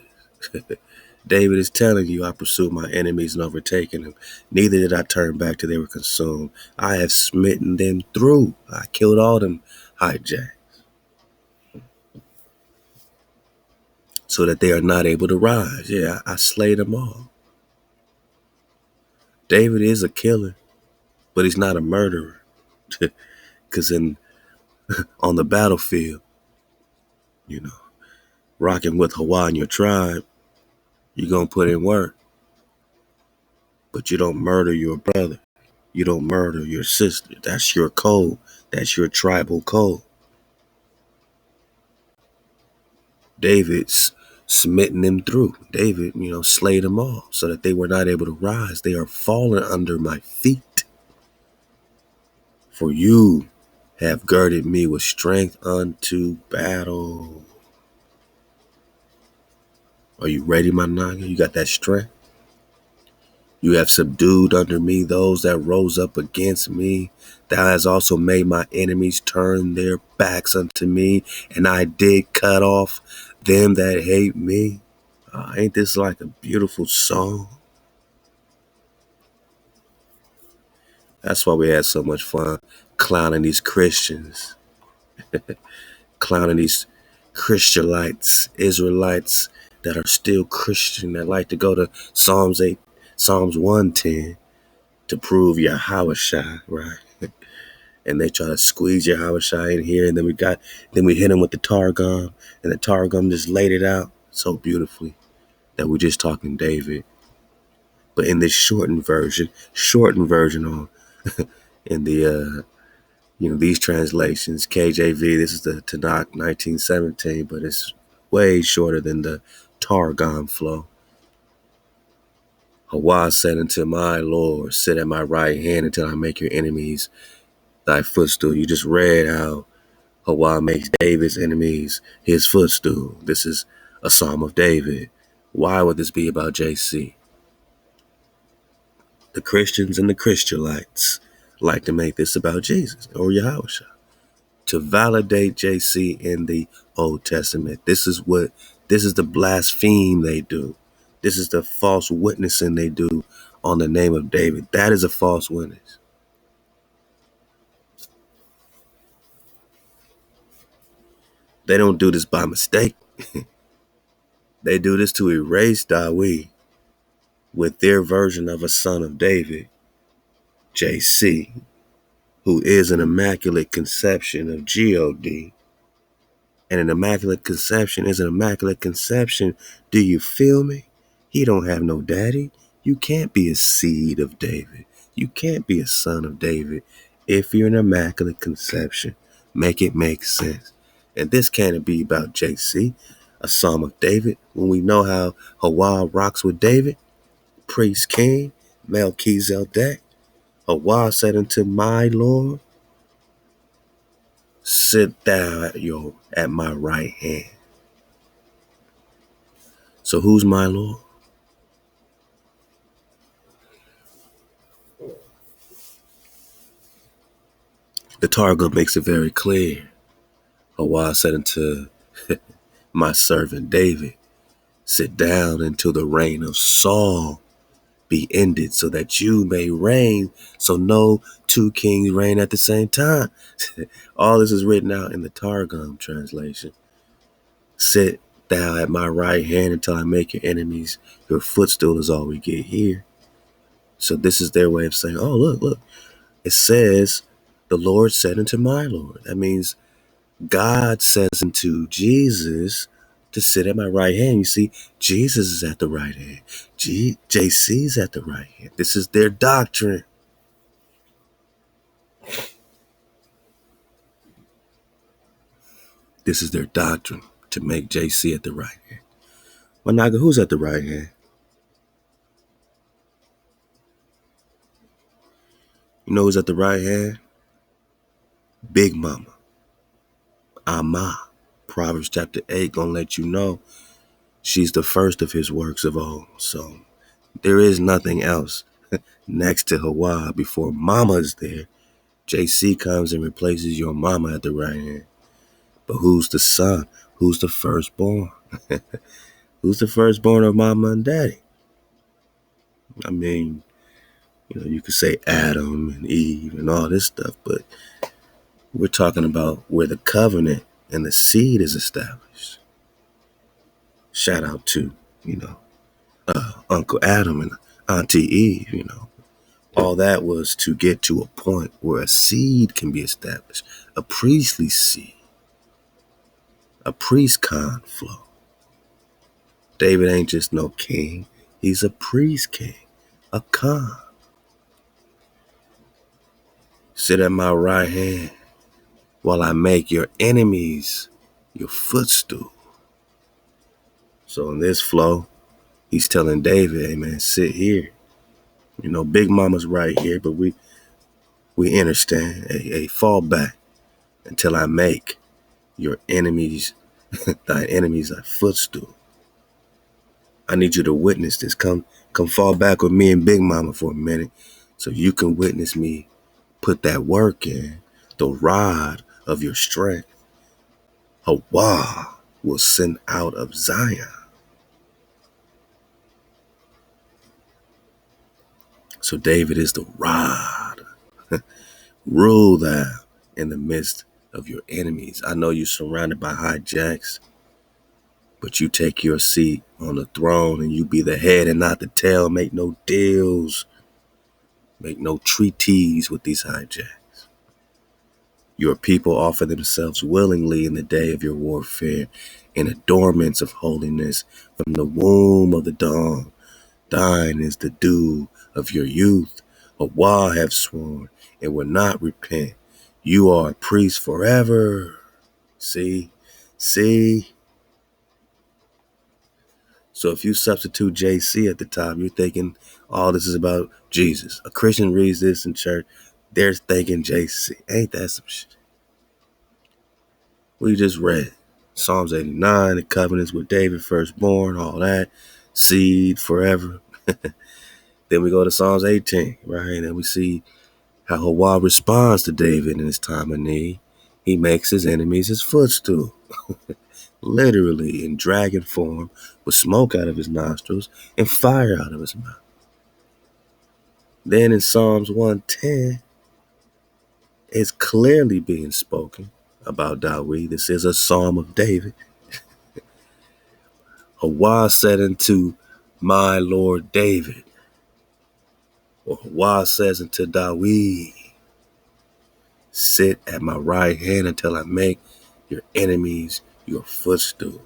this. David is telling you, I pursued my enemies and overtaken them. Neither did I turn back till they were consumed. I have smitten them through. I killed all them hijacks, so that they are not able to rise. Yeah, I slay them all. David is a killer, but he's not a murderer. Because on the battlefield, you know, rocking with HaWah and your tribe, you're going to put in work. But you don't murder your brother. You don't murder your sister. That's your code. That's your tribal code. David's smitten them through. David, slayed them all so that they were not able to rise. They are fallen under my feet. For you have girded me with strength unto battle. Are you ready, my Naga? You got that strength? You have subdued under me those that rose up against me. Thou hast also made my enemies turn their backs unto me, and I did cut off them that hate me. Ain't this like a beautiful song? That's why we had so much fun clowning these Christians, clowning these Christianites, Israelites that are still Christian, that like to go to Psalms 110 to prove Yahweh, right? And they try to squeeze Yahweh in here, and then we hit him with the Targum, and the Targum just laid it out so beautifully that we're just talking David. But in this shortened version on in the these translations, KJV, this is the Tanakh 1917, but it's way shorter than the Targum flow. HaWah said unto my Lord, sit at my right hand until I make your enemies thy footstool. You just read how HaWah makes David's enemies his footstool. This is a Psalm of David. Why would this be about JC? The Christians and the Christianites like to make this about Jesus or Yahweh to validate JC in the Old Testament. This is the blaspheme they do. This is the false witnessing they do on the name of David. That is a false witness. They don't do this by mistake. They do this to erase ThaWaDa with their version of a son of David, JC, who is an immaculate conception of God. And an immaculate conception is an immaculate conception. Do you feel me? He don't have no daddy. You can't be a seed of David. You can't be a son of David if you're an immaculate conception. Make it make sense. And this can't be about JC, a Psalm of David, when we know how HaWah rocks with David, priest king, Melchizedek. HaWah said unto my Lord, sit thou at my right hand. So who's my Lord? The Targum makes it very clear. HaWah said unto my servant David, sit down until the reign of Saul be ended, so that you may reign, so no two kings reign at the same time. All this is written out in the Targum translation. Sit thou at my right hand until I make your enemies your footstool is all we get here. So this is their way of saying, oh, look. It says, the Lord said unto my Lord. That means God says unto Jesus to sit at my right hand. You see, Jesus is at the right hand. JC's at the right hand. This is their doctrine. This is their doctrine, to make JC at the right hand. Managa, who's at the right hand? You know who's at the right hand? Big Mama. Ama. Proverbs chapter 8 gonna let you know she's the first of his works of old. So there is nothing else next to HaWah before Mama is there. JC comes and replaces your mama at the right hand. But who's the son? Who's the firstborn? Who's the firstborn of mama and daddy? I mean, you could say Adam and Eve and all this stuff, but we're talking about where the covenant and the seed is established. Shout out to, Uncle Adam and Auntie Eve, All that was to get to a point where a seed can be established, a priestly seed, a priest con flow. David ain't just no king. He's a priest king, a con. Sit at my right hand while I make your enemies your footstool. So in this flow, he's telling David, hey man, sit here. Big mama's right here, but we understand. Hey, fall back until I make your enemies, thy enemies thy footstool. I need you to witness this. Come fall back with me and Big Mama for a minute so you can witness me put that work in. The rod of your strength, HaWah, will send out of Zion. So David is the rod. Rule thou in the midst of your enemies. I know you're surrounded by hijacks, but you take your seat on the throne and you be the head and not the tail. Make no deals. Make no treaties with these hijacks. Your people offer themselves willingly in the day of your warfare in adornments of holiness from the womb of the dawn. Thine is the dew of your youth. HaWah have sworn and will not repent. You are a priest forever. See? So if you substitute JC at the top, you're thinking, oh, this is about Jesus. A Christian reads this in church, they're thinking JC. Ain't that some shit? We just read Psalms 89, the covenants with David, firstborn, all that, seed forever. Then we go to Psalms 18, right? And we see how HaWah responds to David in his time of need. He makes his enemies his footstool. Literally in dragon form, with smoke out of his nostrils and fire out of his mouth. Then in Psalms 110, it's clearly being spoken about ThaWaDa. This is a psalm of David. HaWah said unto my Lord David, or HaWah says unto ThaWaDa, sit at my right hand until I make your enemies your footstool.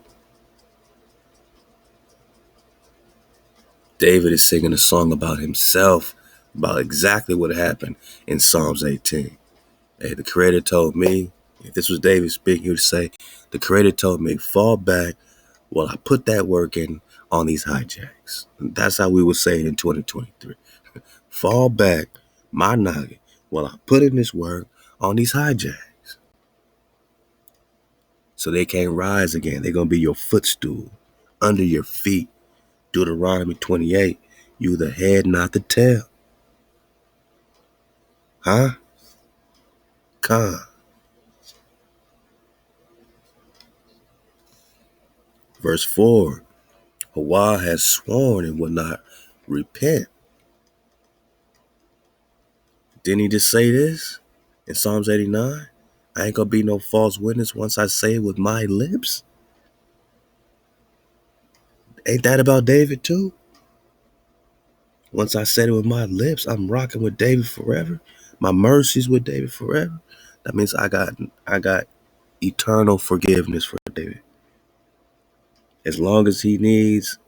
David is singing a song about himself, about exactly what happened in Psalms 18. Hey, the Creator told me, if this was David speaking, he would say, the Creator told me, fall back while I put that work in on these hijacks. And that's how we would say it in 2023. Fall back, my noggin, while I put in this work on these hijacks. So they can't rise again. They're going to be your footstool, under your feet. Deuteronomy 28, you the head, not the tail. Huh? Con. Verse 4, HaWah has sworn and will not repent. Didn't he just say this in Psalms 89? I ain't gonna be no false witness once I say it with my lips. Ain't that about David too? Once I said it with my lips, I'm rocking with David forever. My mercies with David forever. That means I got eternal forgiveness for David. As long as he needs,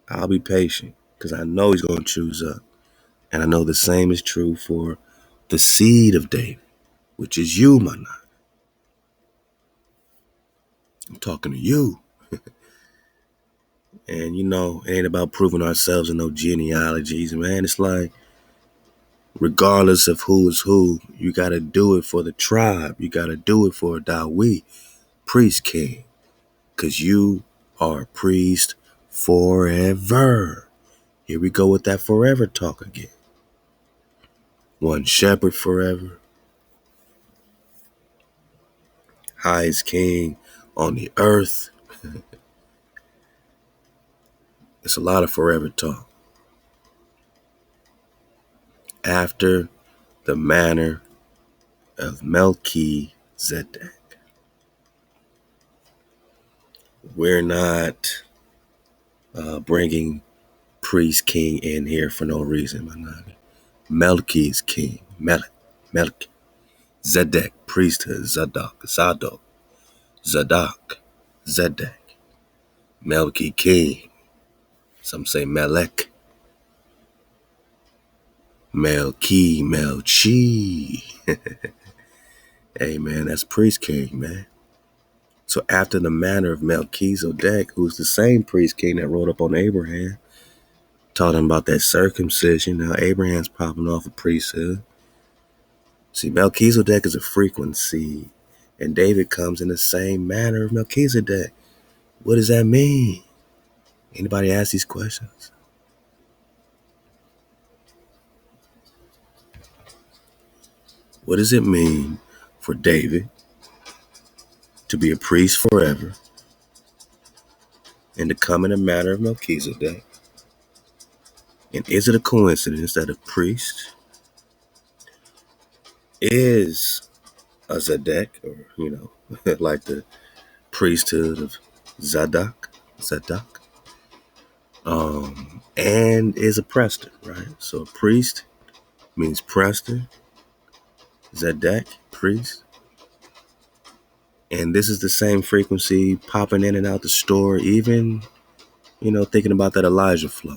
I'll be patient because I know he's going to choose up. And I know the same is true for the seed of David, which is you, my nigga. I'm talking to you. And it ain't about proving ourselves in no genealogies, man. It's like, regardless of who is who, you got to do it for the tribe. You got to do it for ThaWaDa, priest king, because you are a priest forever. Here we go with that forever talk again. One shepherd forever, highest king on the earth. It's a lot of forever talk. After the manner of Melchizedek. We're not bringing priest king in here for no reason. Melchi is king. Melch. Zedek, priesthood. Zadok. Zedek. Melchi, king. Some say Melech. Melchi. Hey, man, that's priest king, man. So after the manner of Melchizedek, who's the same priest king that rode up on Abraham, taught him about that circumcision. Now Abraham's popping off a priesthood. See, Melchizedek is a frequency, and David comes in the same manner of Melchizedek. What does that mean? Anybody ask these questions? What does it mean for David to be a priest forever and to come in the manner of Melchizedek? And is it a coincidence that a priest is a Zedek, or, like the priesthood of Zadok, and is a Prester, right? So a priest means Prester, Zedek, priest. And this is the same frequency popping in and out the store, even, thinking about that Elijah flow.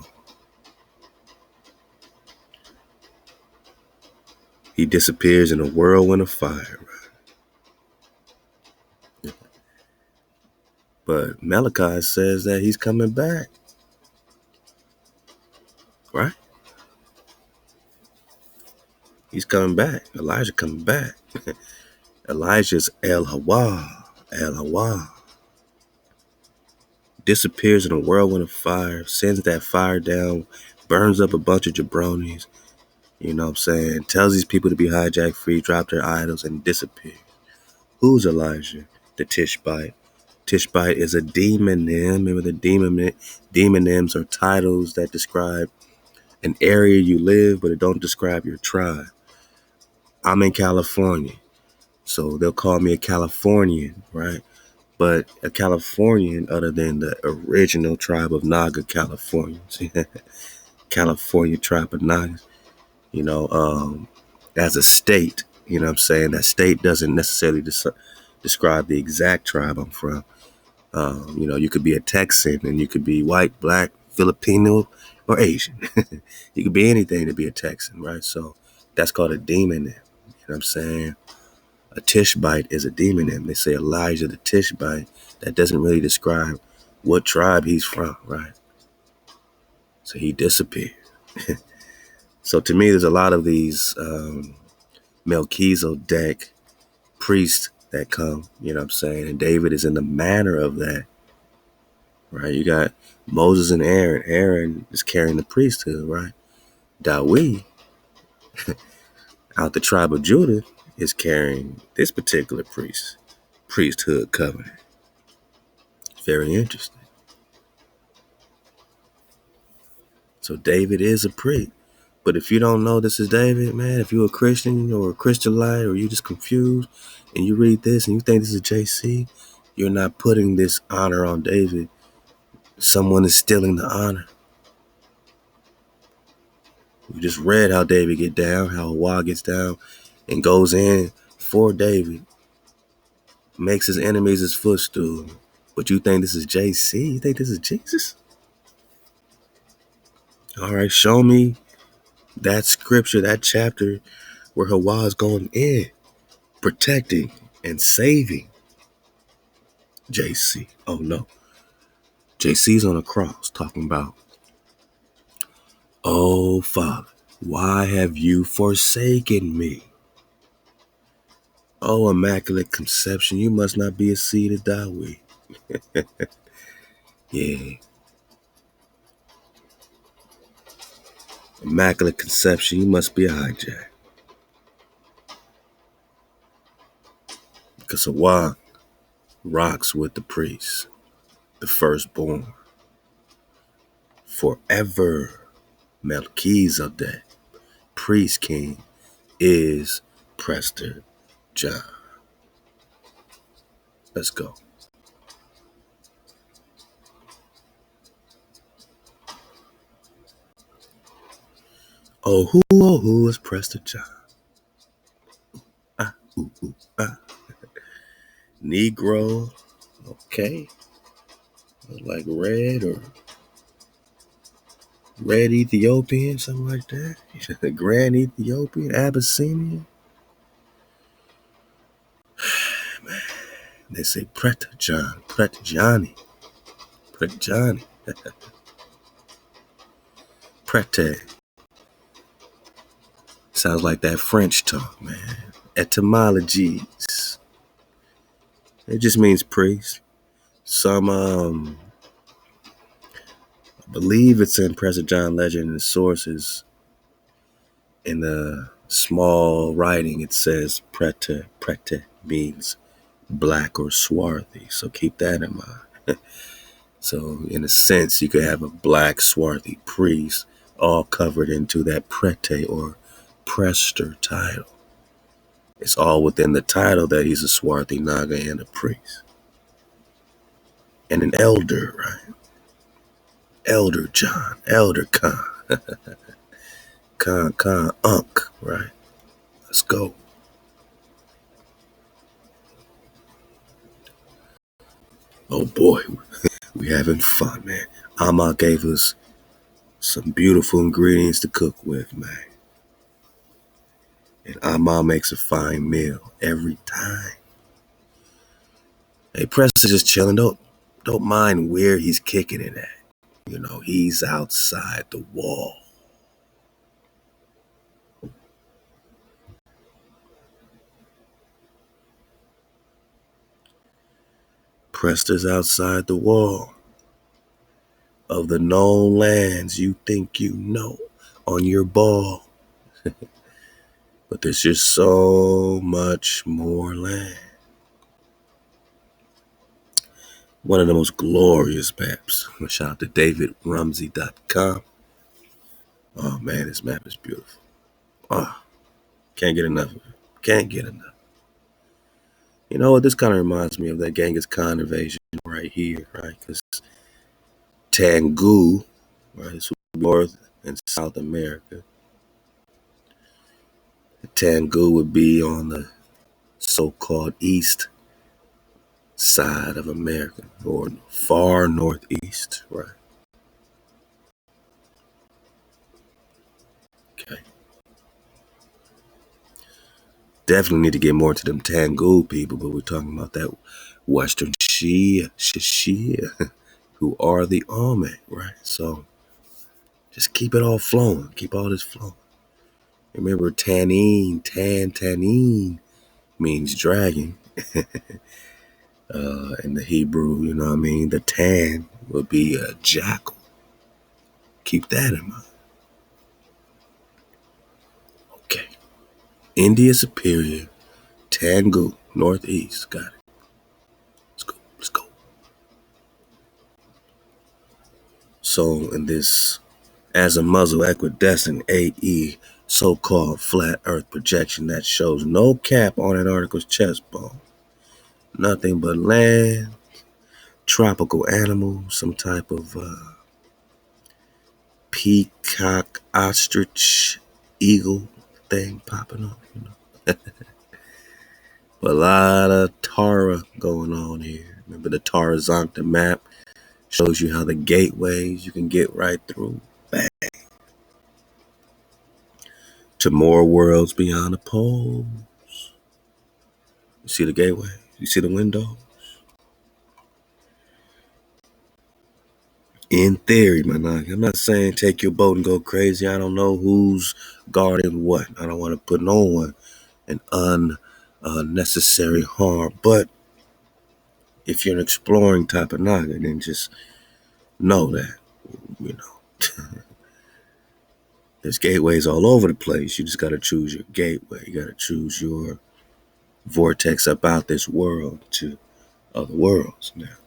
He disappears in a whirlwind of fire, right? But Malachi says that he's coming back, right? He's coming back. Elijah coming back. Elijah's Halal HaWah. Disappears in a whirlwind of fire, sends that fire down, burns up a bunch of jabronis, tells these people to be hijack free, drop their idols, and disappear. Who's Elijah? The Tishbite. Tishbite is a demonym. Remember, the demonyms are titles that describe an area you live, but it don't describe your tribe. I'm in California, so they'll call me a Californian, right? But a Californian other than the original tribe of Naga Californians. California tribe of Nagas, as a state, that state doesn't necessarily describe the exact tribe I'm from. You could be a Texan and you could be white, black, Filipino, or Asian. You could be anything to be a Texan, right? So that's called a demonym. A Tishbite is a demonym. They say Elijah the Tishbite. That doesn't really describe what tribe he's from, right? So he disappeared. So to me, there's a lot of these Melchizedek priests that come, and David is in the manner of that, right? You got Moses and Aaron. Aaron is carrying the priesthood, right? ThaWaDa, out the tribe of Judah, is carrying this particular priesthood covenant. Very interesting. So David is a priest. But if you don't know this is David, man, if you're a Christian or a Christianite, or you just confused and you read this and you think this is JC, you're not putting this honor on David. Someone is stealing the honor. We just read how David get down, how HaWah gets down and goes in for David, makes his enemies his footstool. But you think this is JC? You think this is Jesus? All right, show me that scripture, that chapter where HaWah is going in, protecting and saving JC. Oh no. JC's on a cross talking about, oh Father, why have you forsaken me? Oh, Immaculate Conception, you must not be a seed of ThaWaDa. Yeah. Immaculate Conception, you must be a hijack. Because HaWah rocks with the priest, the firstborn. forever. Melchizedek, priest king, is Prester John. Let's go. Oh, who is Prester John? Ah, ooh, ooh, ah. Negro, okay. Like red or red Ethiopian, something like that. Grand Ethiopian, Abyssinian. Man, they say Prester John, Prester Johnny, Prester Johnny, Prete. Sounds like that French talk, man. Etymologies. It just means priest. Some I believe it's in Prester John legend and sources. In the small writing, it says prete. Prete means black or swarthy. So keep that in mind. So in a sense, you could have a black swarthy priest all covered into that prete or prester title. It's all within the title that he's a swarthy naga and a priest. And an elder, right? Elder John, Elder Khan, Khan, Unk, right? Let's go. Oh boy, we having fun, man. Amma gave us some beautiful ingredients to cook with, man. And Amma makes a fine meal every time. Hey, Preston just chilling. Don't mind where he's kicking it at. You know, he's outside the wall. Prester's outside the wall of the known lands you think you know on your ball. But there's just so much more land. One of the most glorious maps. Shout out to DavidRumsey.com. Oh man, this map is beautiful. Oh, can't get enough of it. Can't get enough. You know what? This kind of reminds me of that Genghis Khan invasion right here, right? Because Tengu, right, is North and South America. Tengu would be on the so-called east side of America, or far northeast, right? Okay. Definitely need to get more to them Tengu people, but we're talking about that Western Shia, who are the Ame, right? So just keep it all flowing. Keep all this flowing. Remember, Tanin means dragon. In the Hebrew, you know what I mean? The tan would be a jackal. Keep that in mind. Okay. India Superior, Tengu, Northeast. Got it. Let's go. Let's go. So, in this as a muzzle equidistant AE so-called flat earth projection that shows no cap on Antarctica's chest bone. Nothing but land, tropical animals, some type of peacock, ostrich, eagle thing popping up, you know. But a lot of Tara going on here. Remember the Tara Zonta map shows you how the gateways you can get right through. Bang. To more worlds beyond the poles. You see the gateway? You see the window? In theory, my nigga. I'm not saying take your boat and go crazy. I don't know who's guarding what. I don't want to put no one in unnecessary harm. But if you're an exploring type of naga, then just know that, you know, there's gateways all over the place. You just got to choose your gateway. You got to choose your vortex about this world to other worlds. Now,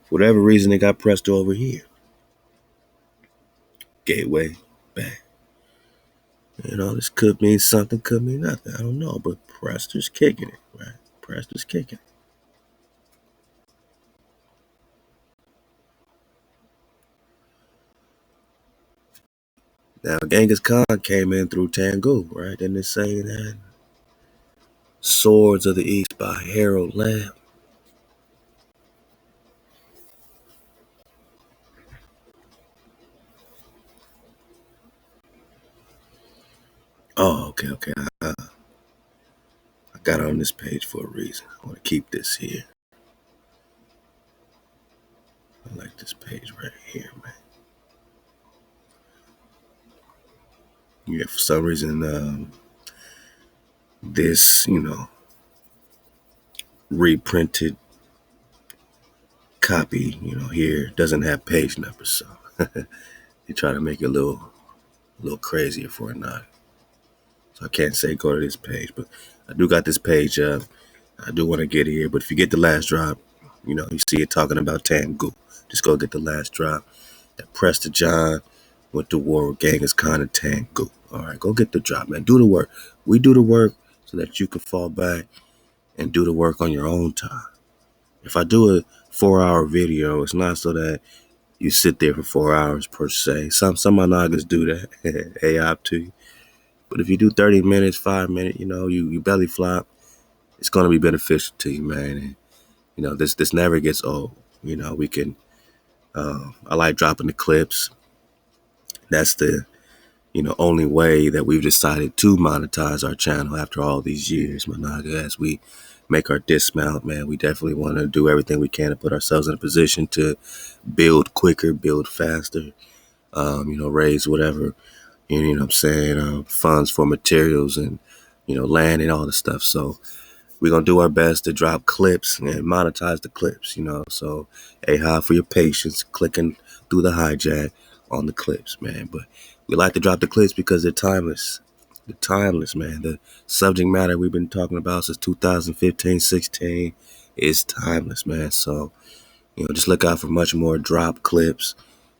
for whatever reason, they got pressed over here. gateway, bang. This could mean something, could mean nothing. I don't know, but Prester's kicking it, right? Prester's kicking it. Now, Genghis Khan came in through Tengu, right? Didn't it say that? Swords of the East by Harold Lamb. Oh, okay. I got on this page for a reason. I want to keep this here. I like this page right here, man. Yeah, for some reason, this, reprinted copy, here doesn't have page numbers, so they try to make it a little crazier for it not. So I can't say go to this page, but I do got this page up. I do want to get here, but if you get the last drop, you see it talking about Tengu. Just go get the last drop. That Prester John went to war with Genghis Khan and Tengu. All right, go get the drop, man. Do the work. We do the work so that you can fall back and do the work on your own time. If I do a 4-hour video, it's not so that you sit there for 4 hours per se. Some monogas do that. AI to you. But if you do 30 minutes, 5 minutes, you belly flop, it's going to be beneficial to you, man. And, this never gets old. We can, I like dropping the clips. That's the, only way that we've decided to monetize our channel after all these years, Monaga, as we make our dismount, man. We definitely want to do everything we can to put ourselves in a position to build quicker, build faster, raise whatever, what I'm saying, funds for materials and, land and all the stuff. So we're going to do our best to drop clips and monetize the clips, So, hi for your patience, clicking through the hijack on the clips, man. But we like to drop the clips because they're timeless. They're timeless, man. The subject matter we've been talking about since 2015, 16 is timeless, man. So, just look out for much more drop clips.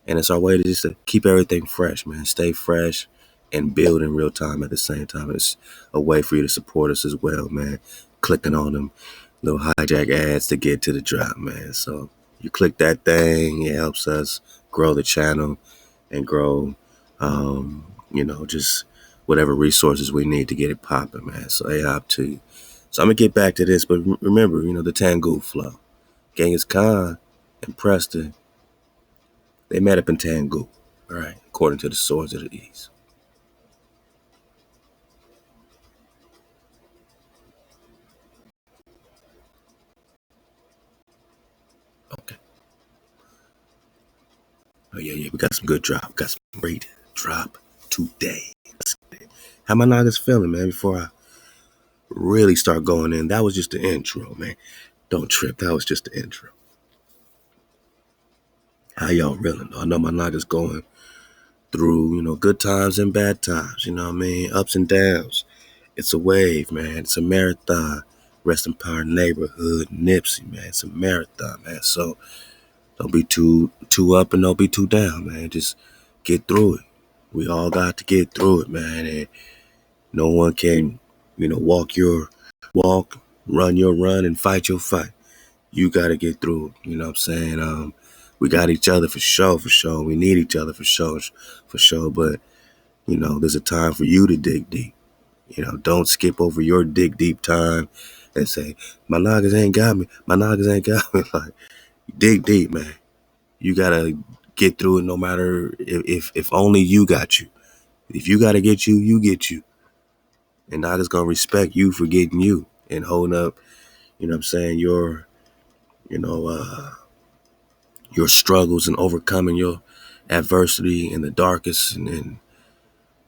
And it's our way to just to keep everything fresh, man. Stay fresh and build in real time at the same time. It's a way for you to support us as well, man. Clicking on them little hijack ads to get to the drop, man. So you click that thing, it helps us grow the channel and grow, just whatever resources we need to get it popping, man. So up to you. So I'm gonna get back to this, but remember, the Tengu flow. Genghis Khan and Prester, they met up in Tengu, all right, according to the Swords of the East. Okay. Oh yeah, we got some good drop. Got some great drop today. How my Nagas feeling, man, before I really start going in? That was just the intro, man. Don't trip. That was just the intro. How y'all reeling? I know my Nagas going through, good times and bad times, you know what I mean? Ups and downs. It's a wave, man. It's a marathon. Rest in power neighborhood, Nipsey, man. It's a marathon, man. So don't be too up and don't be too down, man. Just get through it. We all got to get through it, man. And no one can, walk your walk, run your run, and fight your fight. You got to get through it. You know what I'm saying? We got each other for sure, for sure. We need each other for sure, for sure. But, there's a time for you to dig deep. Don't skip over your dig deep time and say, my Nagas ain't got me. My Nagas ain't got me. Like, dig deep, man. You got to get through it no matter if only you got you. If you got to get you, you get you. And Naga's going to respect you for getting you and holding up, what I'm saying, your struggles and overcoming your adversity in the darkest and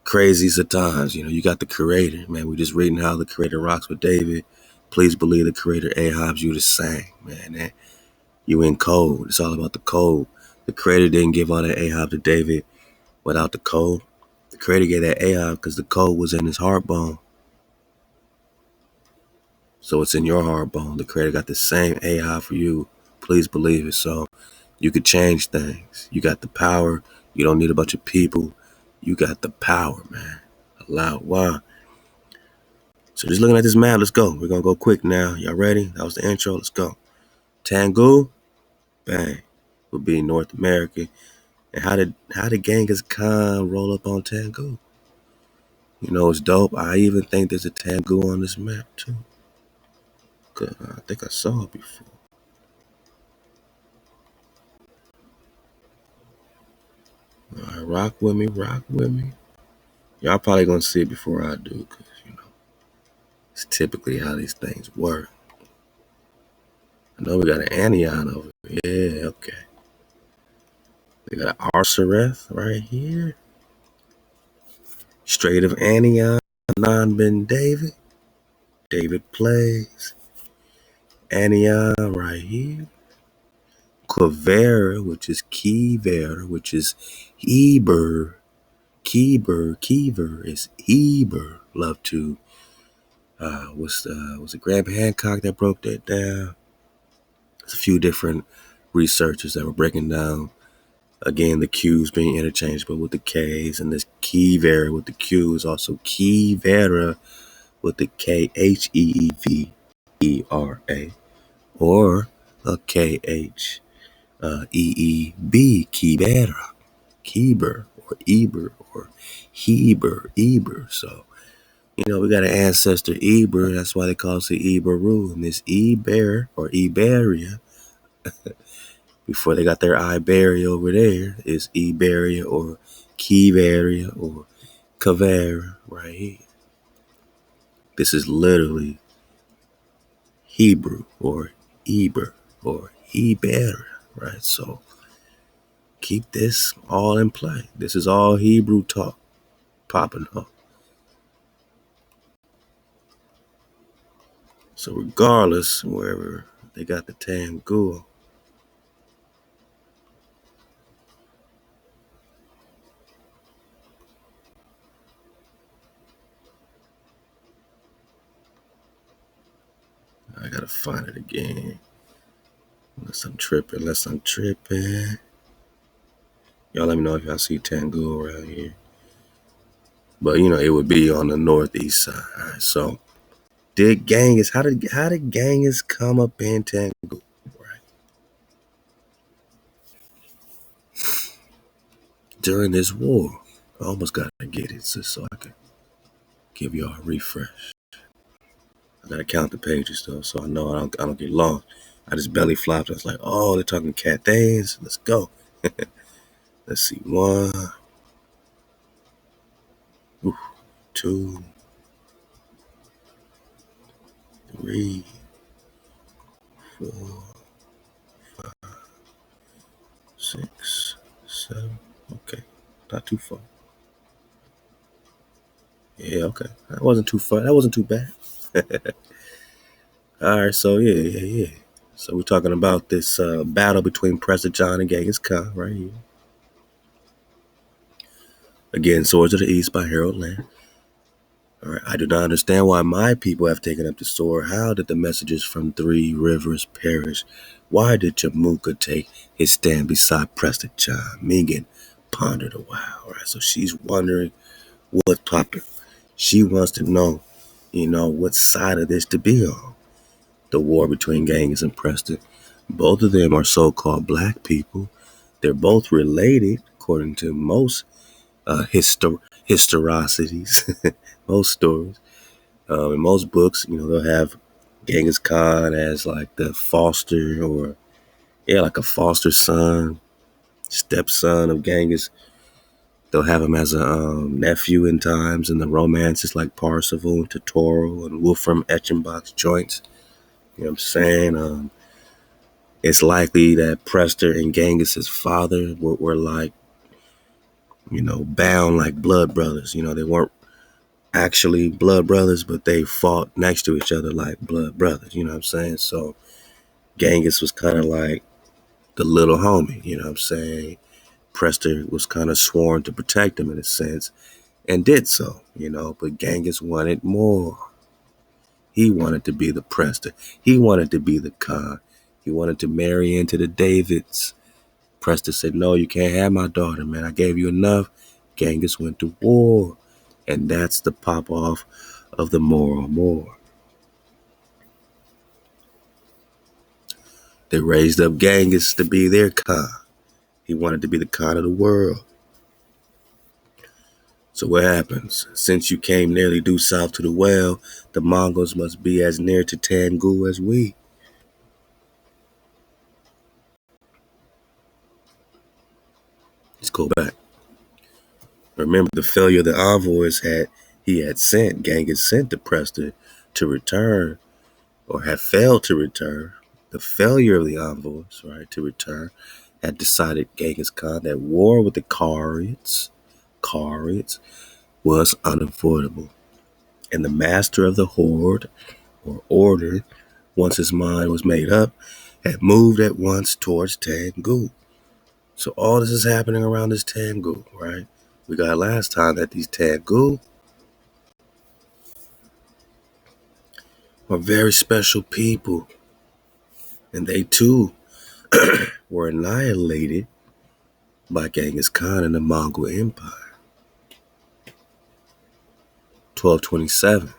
craziest of times. You got the Creator, man. We just reading how the Creator rocks with David. Please believe the Creator AHOBs you the same, man. And you in code. It's all about the code. The Creator didn't give all that AHOB to David without the code. The Creator gave that AHOB because the code was in his heart bone. So it's in your heart bone. The Creator got the same AHOB for you. Please believe it. So you could change things. You got the power You don't need a bunch of people. You got the power, man. Halal HaWah. So just looking at this map, let's go. We're going to go quick now. Y'all ready? That was the intro. Let's go. Tangu, bang, would be North America. And how did Genghis Khan roll up on Tangu? You know, it's dope. I even think there's a Tangu on this map, too. I think I saw it before. All right, rock with me, rock with me. Y'all probably going to see it before I do, because, you know, it's typically how these things work. I know we got an anion over here. Yeah, okay. We got an Arsareth right here. Strait of Anion, Non Ben David. David plays. Anion right here. Quivera, which is Kivera, which is Heber. Kiever is Heber. Love to. Was it Graham Hancock that broke that down? There's a few different researchers that were breaking down, again, the Q's being interchangeable with the K's, and this Kivera with the Q is also Kivera with the Kheevera, or a Kheeb, Kibera, Keber, or Eber, or Eber. So, you know, we got an ancestor Eber. That's why they call us the Eberu. And this Eber, or Iberia, before they got their Iberia over there, is Iberia, or Kiveria, or Kavera, right here. This is literally Hebrew, or Eber, or Iberia, right? So keep this all in play. This is all Hebrew talk popping up. So regardless, wherever they got the Tangur, I gotta find it again. Unless I'm tripping. Y'all let me know if y'all see Tangur around here. But you know, it would be on the northeast side. All right, so how did Genghis come up in Tangu? Right. During this war, I almost gotta get it just so I can give y'all a refresh. I gotta count the pages though, so I know I don't get lost. I just belly flopped. I was like, oh, they're talking Cathays. Let's go. Let's see. 1, 2, 3, 4, 6, 7. Okay, not too far. Yeah, okay. That wasn't too far. That wasn't too bad. All right, so yeah. So we're talking about this battle between Prester John and Genghis Khan right here. Again, Swords of the East by Harold Land. All right, I do not understand why my people have taken up the sword. How did the messengers from 3 rivers perish? Why did Jamuka take his stand beside Prester John? Megan pondered a while. All right, so she's wondering what's popping. She wants to know, you know, what side of this to be on. The war between Genghis and Prester. Both of them are so-called black people. They're both related, according to most historicities, most stories. In most books, you know, they'll have Genghis Khan as like the foster, or like a foster son, stepson of Genghis. They'll have him as a nephew in times, and the romances like Parsifal and Totoro and Wolfram Etchenbach's joints. You know what I'm saying? It's likely that Prester and Genghis' father were like, you know, bound like blood brothers. You know, they weren't actually blood brothers, but they fought next to each other like blood brothers. You know what I'm saying? So Genghis was kind of like the little homie. You know what I'm saying? Prester was kind of sworn to protect him in a sense, and did so, you know, but Genghis wanted more. He wanted to be the Prester. He wanted to be the Khan. He wanted to marry into the Davids. Prester said, no, you can't have my daughter, man. I gave you enough. Genghis went to war. And that's the pop-off of the Moro War. They raised up Genghis to be their Khan. He wanted to be the Khan of the world. So what happens? Since you came nearly due south to the well, the Mongols must be as near to Tangu as we. Let's go back. Remember the failure the envoys he had sent, Genghis sent to Prester to return, or had failed to return. The failure of the envoys, right, to return, had decided Genghis Khan that war with the Kharids was unavoidable. And the master of the horde, or order, once his mind was made up, had moved at once towards Tangu. So all this is happening around this Tangu, right? We got last time that these Tangu are very special people. And they too were annihilated by Genghis Khan and the Mongol Empire. 1227,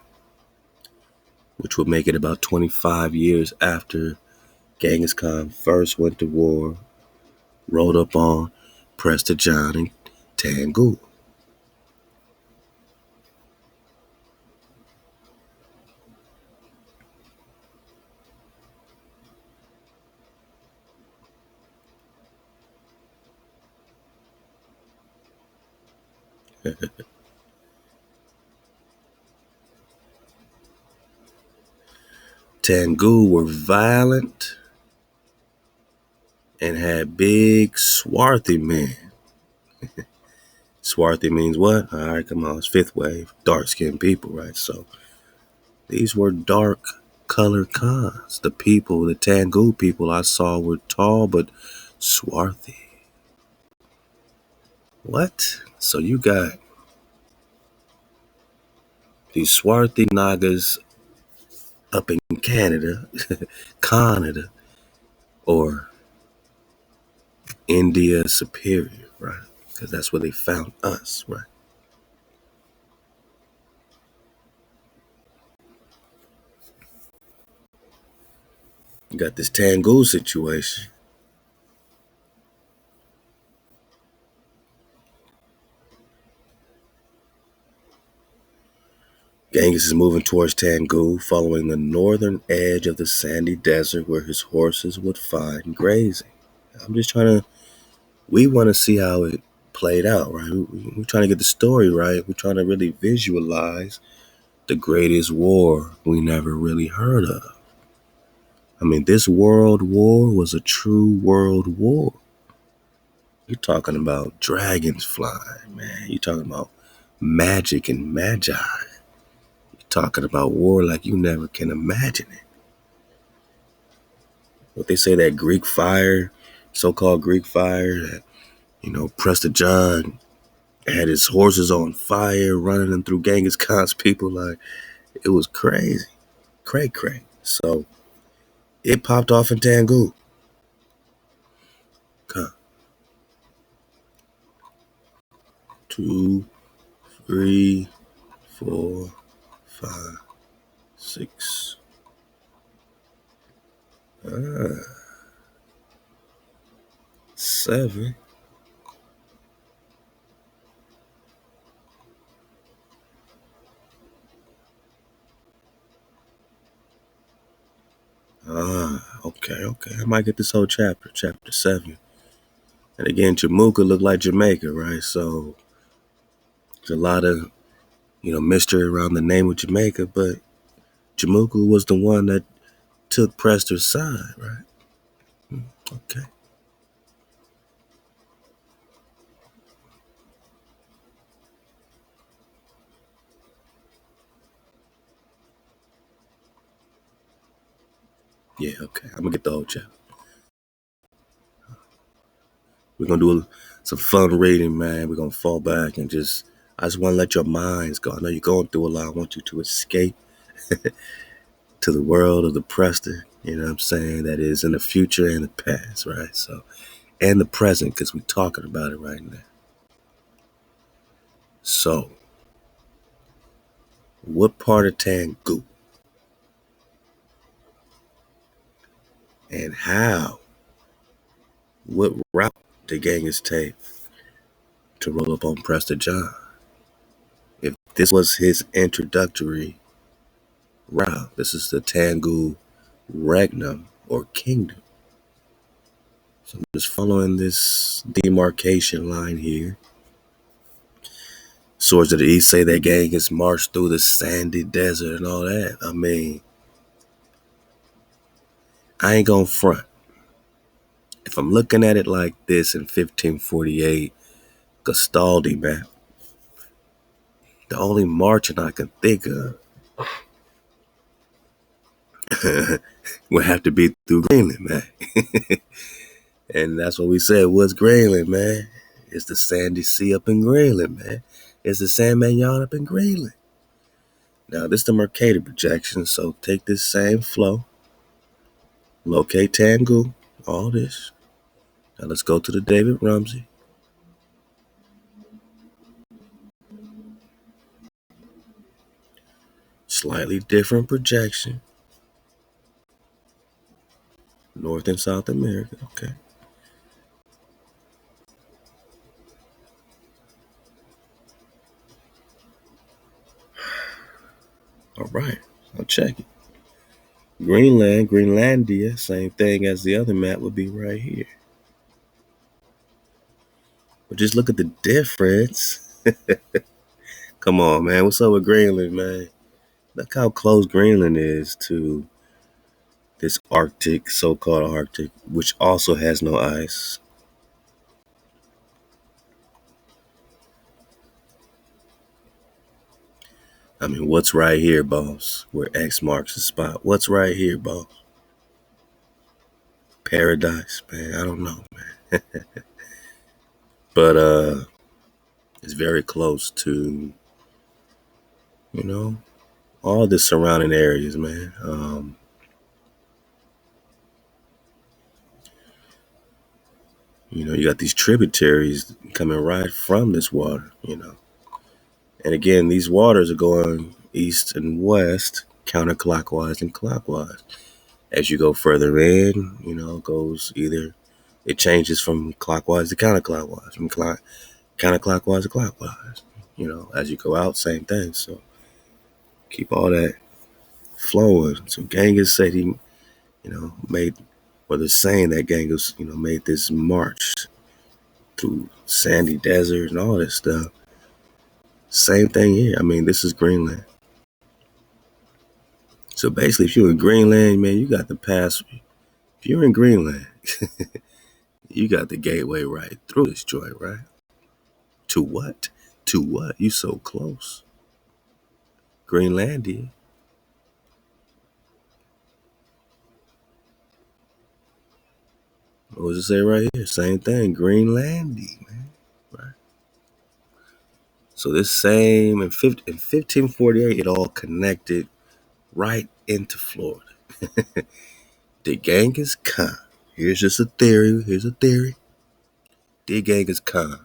which would make it about 25 years after Genghis Khan first went to war, rode up on Prester John and Tangu. Tangu were violent and had big swarthy men. Swarthy means what? All right, come on, it's fifth wave, dark-skinned people, right? So these were dark colored Khans. The people, the Tangu people I saw were tall but swarthy. What? So you got these swarthy Nagas up in Canada, Canada, or India Superior, right? Because that's where they found us, right? You got this Tangu situation. Genghis is moving towards Tangu, following the northern edge of the sandy desert where his horses would find grazing. I'm just we want to see how it played out, right? We're trying to get the story right. We're trying to really visualize the greatest war we never really heard of. I mean, this world war was a true world war. You're talking about dragons flying, man. You're talking about magic and magi. You're talking about war like you never can imagine it. What they say, that Greek fire, so-called Greek fire, that, Prester John had his horses on fire, running them through Genghis Khan's people. Like, it was crazy. Cray. So it popped off in Tangu. Okay. 2, 3, 4, 5, 6. 7. Okay. I might get this whole chapter 7. And again, Jamaica looked like Jamaica, right? So there's a lot of, mystery around the name of Jamaica, but Jamaica was the one that took Prester's side, right? Okay. Yeah, okay. I'm gonna get the whole chapter. We're gonna do some fun reading, man. We're gonna fall back and I just want to let your minds go. I know you're going through a lot. I want you to escape to the world of the Prester, you know what I'm saying, that is in the future and the past, right? So and the present because we're talking about it right now. So, what part of Tangu and how, what route did Genghis take to roll up on Prester John? If this was his introductory route, this is the Tangu Regnum or kingdom. So I'm just following this demarcation line here. Swords of the East say that Genghis marched through the sandy desert and all that. I mean, I ain't gonna front. If I'm looking at it like this in 1548, Gastaldi map, the only marching I can think of would have to be through Greenland, man. And that's what we said. What's Greenland, man? It's the sandy sea up in Greenland, man. It's the Sandman Yarn up in Greenland. Now, this is the Mercator projection, so take this same flow, locate Tangu, all this. Now let's go to the David Rumsey. Slightly different projection. North and South America, okay. All right, I'll check it. Greenland, Greenlandia, same thing as the other map would be right here. But just look at the difference. Come on, man. What's up with Greenland, man? Look how close Greenland is to this Arctic, so-called Arctic, which also has no ice. I mean, what's right here, boss? Where X marks the spot. What's right here, boss? Paradise, man. I don't know, man. But it's very close to, all the surrounding areas, man. You got these tributaries coming right from this water. And again, these waters are going east and west, counterclockwise and clockwise. As you go further in, it changes from clockwise to counterclockwise, from counterclockwise to clockwise. As you go out, same thing. So keep all that flowing. So Genghis said he, made, or they're saying that Genghis, made this march through sandy desert and all this stuff. Same thing here. I mean, this is Greenland. So basically, if you're in Greenland, man, you got the pass. If you're in Greenland, you got the gateway right through this joint, right? To what? To what? You so close. Greenlandia. What does it say right here? Same thing. Greenlandia, man. Right. So this same in 1548, it all connected right into Florida. The Genghis Khan. Here's just a theory. Here's a theory. The Genghis Khan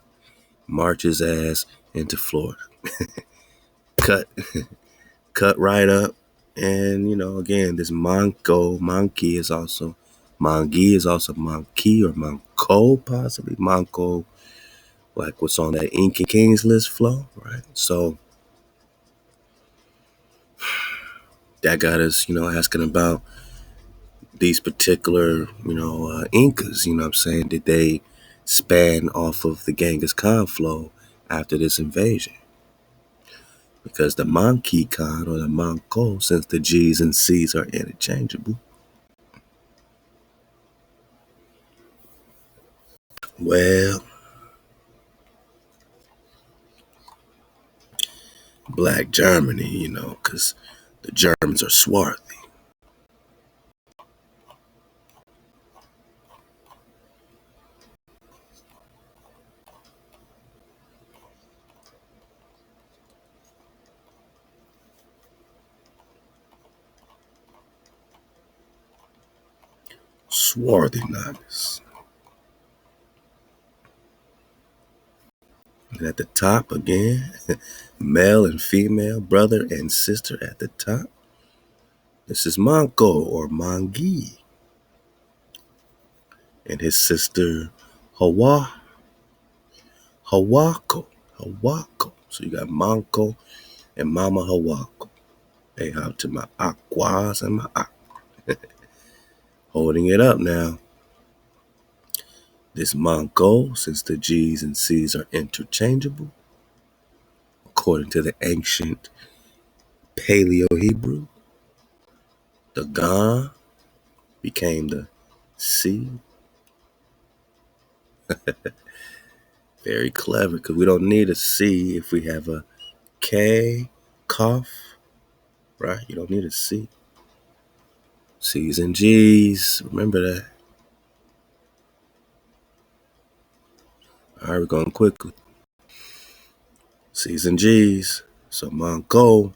marches ass into Florida. Cut right up. And, again, this Monkey is also Monkey or Monco, possibly. Monco, like what's on that Inca Kings list flow, right? So that got us, asking about these particular, Incas, what I'm saying? Did they span off of the Genghis Khan flow after this invasion? Because the Monkey Khan or the Monco, since the G's and C's are interchangeable, well, Black Germany, because the Germans are swarthy. Swarthiness. And at the top again, male and female, brother and sister at the top. This is Manko or Mangi. And his sister HaWah. Hawako. Hawako. So you got Manko and Mama Hawako. Hey, out to my aquas and my holding it up now. This Manko, since the G's and C's are interchangeable, according to the ancient Paleo-Hebrew, the Ga became the C. Very clever, because we don't need a C if we have a K, cough, right? You don't need a C. C's and G's, remember that. All right, we're going quickly. C's and G's. So Mango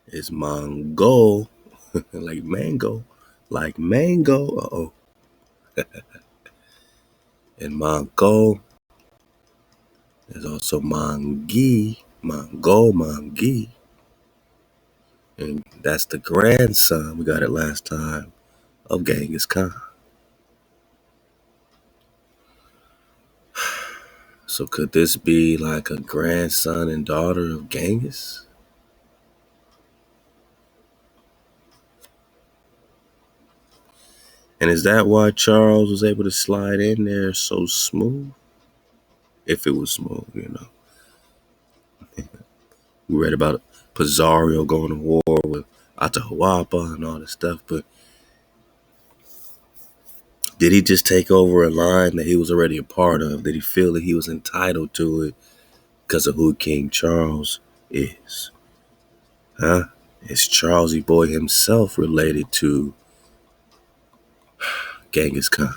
is Mongo, like mango, Uh-oh. And Mango is also Mangi, Mangi. And that's the grandson, we got it last time, of Genghis Khan. So could this be like a grandson and daughter of Genghis? And is that why Charles was able to slide in there so smooth? If it was smooth, you know. We read about Pizarro going to war with Atahualpa and all this stuff, but did he just take over a line that he was already a part of? Did he feel that he was entitled to it because of who King Charles is? Huh? Is Charlesy Boy himself related to Genghis Khan?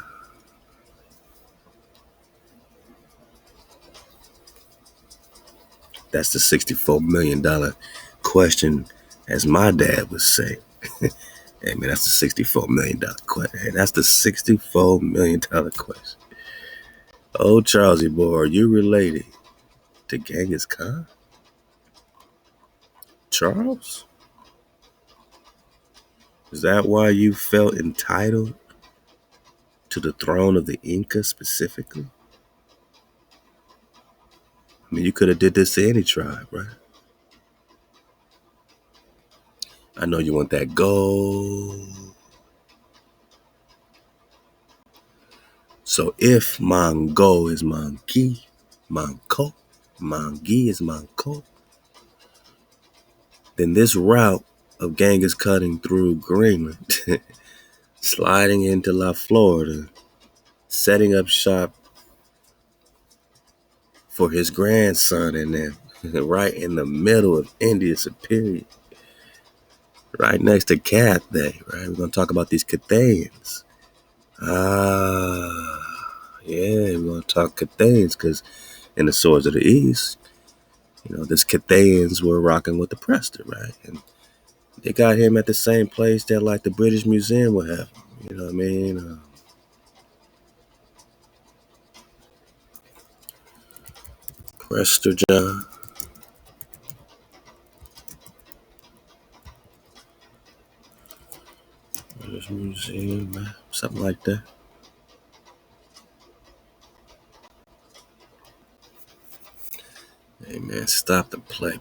That's the $64 million question, as my dad would say. Hey, man, that's the $64 million question. Hey, that's the $64 million question. Oh, Charlesy Boy, are you related to Genghis Khan? Charles? Is that why you felt entitled to the throne of the Inca specifically? I mean, you could have did this to any tribe, right? I know you want that gold. So if Mongo is Mangi, Mangi is Manko, then this route of Genghis cutting through Greenland, sliding into La Florida, setting up shop for his grandson and then right in the middle of India Superior, right next to Cathay, right? We're going to talk about these Cathayans. Yeah, we're going to talk Cathayans because in the Swords of the East, you know, this Cathayans were rocking with the Prester, right? And they got him at the same place that like the British Museum would have him, you know what I mean? Prester John. British Museum, something like that. Hey man, stop the play.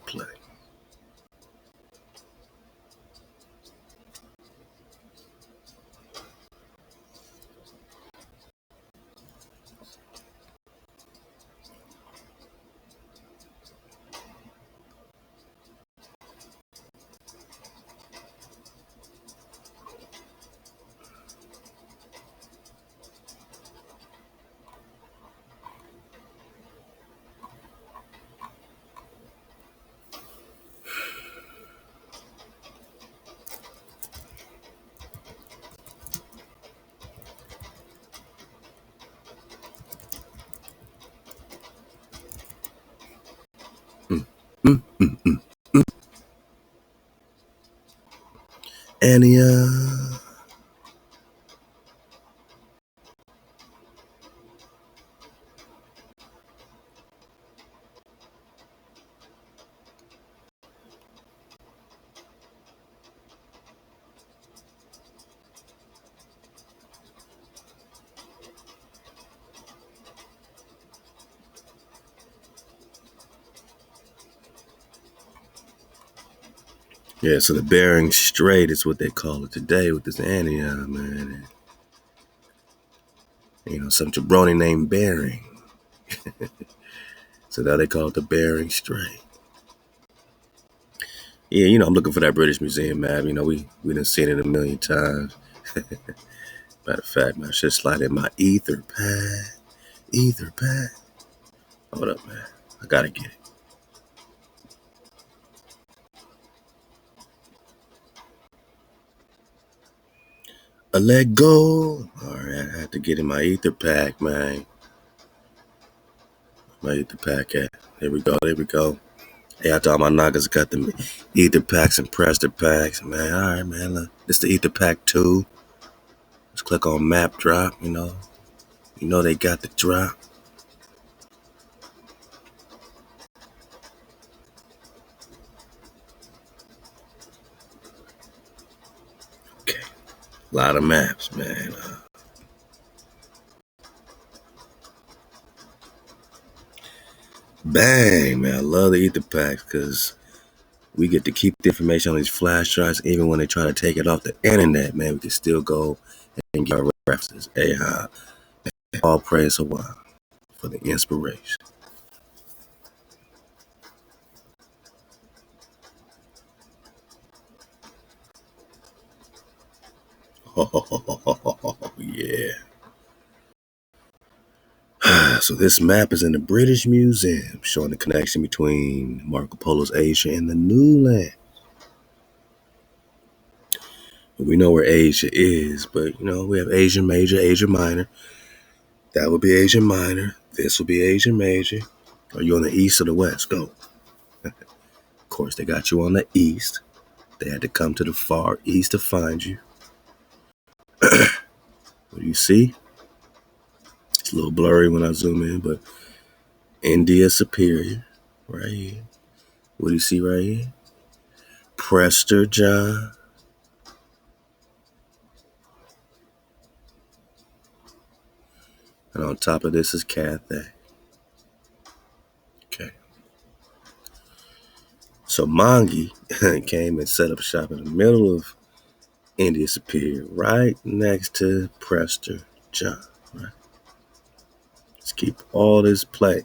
Mm, mm, mm, mm. Ania. Yeah, so the Bering Strait is what they call it today with this anion, man. And, some jabroni named Bering. So now they call it the Bering Strait. Yeah, I'm looking for that British Museum map. We done seen it a million times. Matter of fact, man, I should slide in my ether pack. Ether pack. Hold up, man. I gotta get it. A let go. All right, I have to get in my ether pack, man. My ether pack at. There we go. There we go. Hey, I thought my knockers got the ether packs and Prester packs, man. All right, man. Look, this the ether pack 2. Just click on map drop. They got the drop. Okay, a lot of maps, man. Bang, man. I love the ether packs because we get to keep the information on these flash drives even when they try to take it off the internet, man. We can still go and get our references. Hey, all praise HaWah for the inspiration. Oh, yeah. So this map is in the British Museum, showing the connection between Marco Polo's Asia and the New Land. We know where Asia is, but we have Asia Major, Asia Minor. That would be Asia Minor. This will be Asia Major. Are you on the east or the west? Go. Of course, they got you on the east. They had to come to the far east to find you. What do you see? It's a little blurry when I zoom in, but India Superior, right here. What do you see right here? Prester John. And on top of this is Cathay. Okay. So Mangi came and set up shop in the middle of India Superior, right next to Prester John. Right. Let's keep all this place.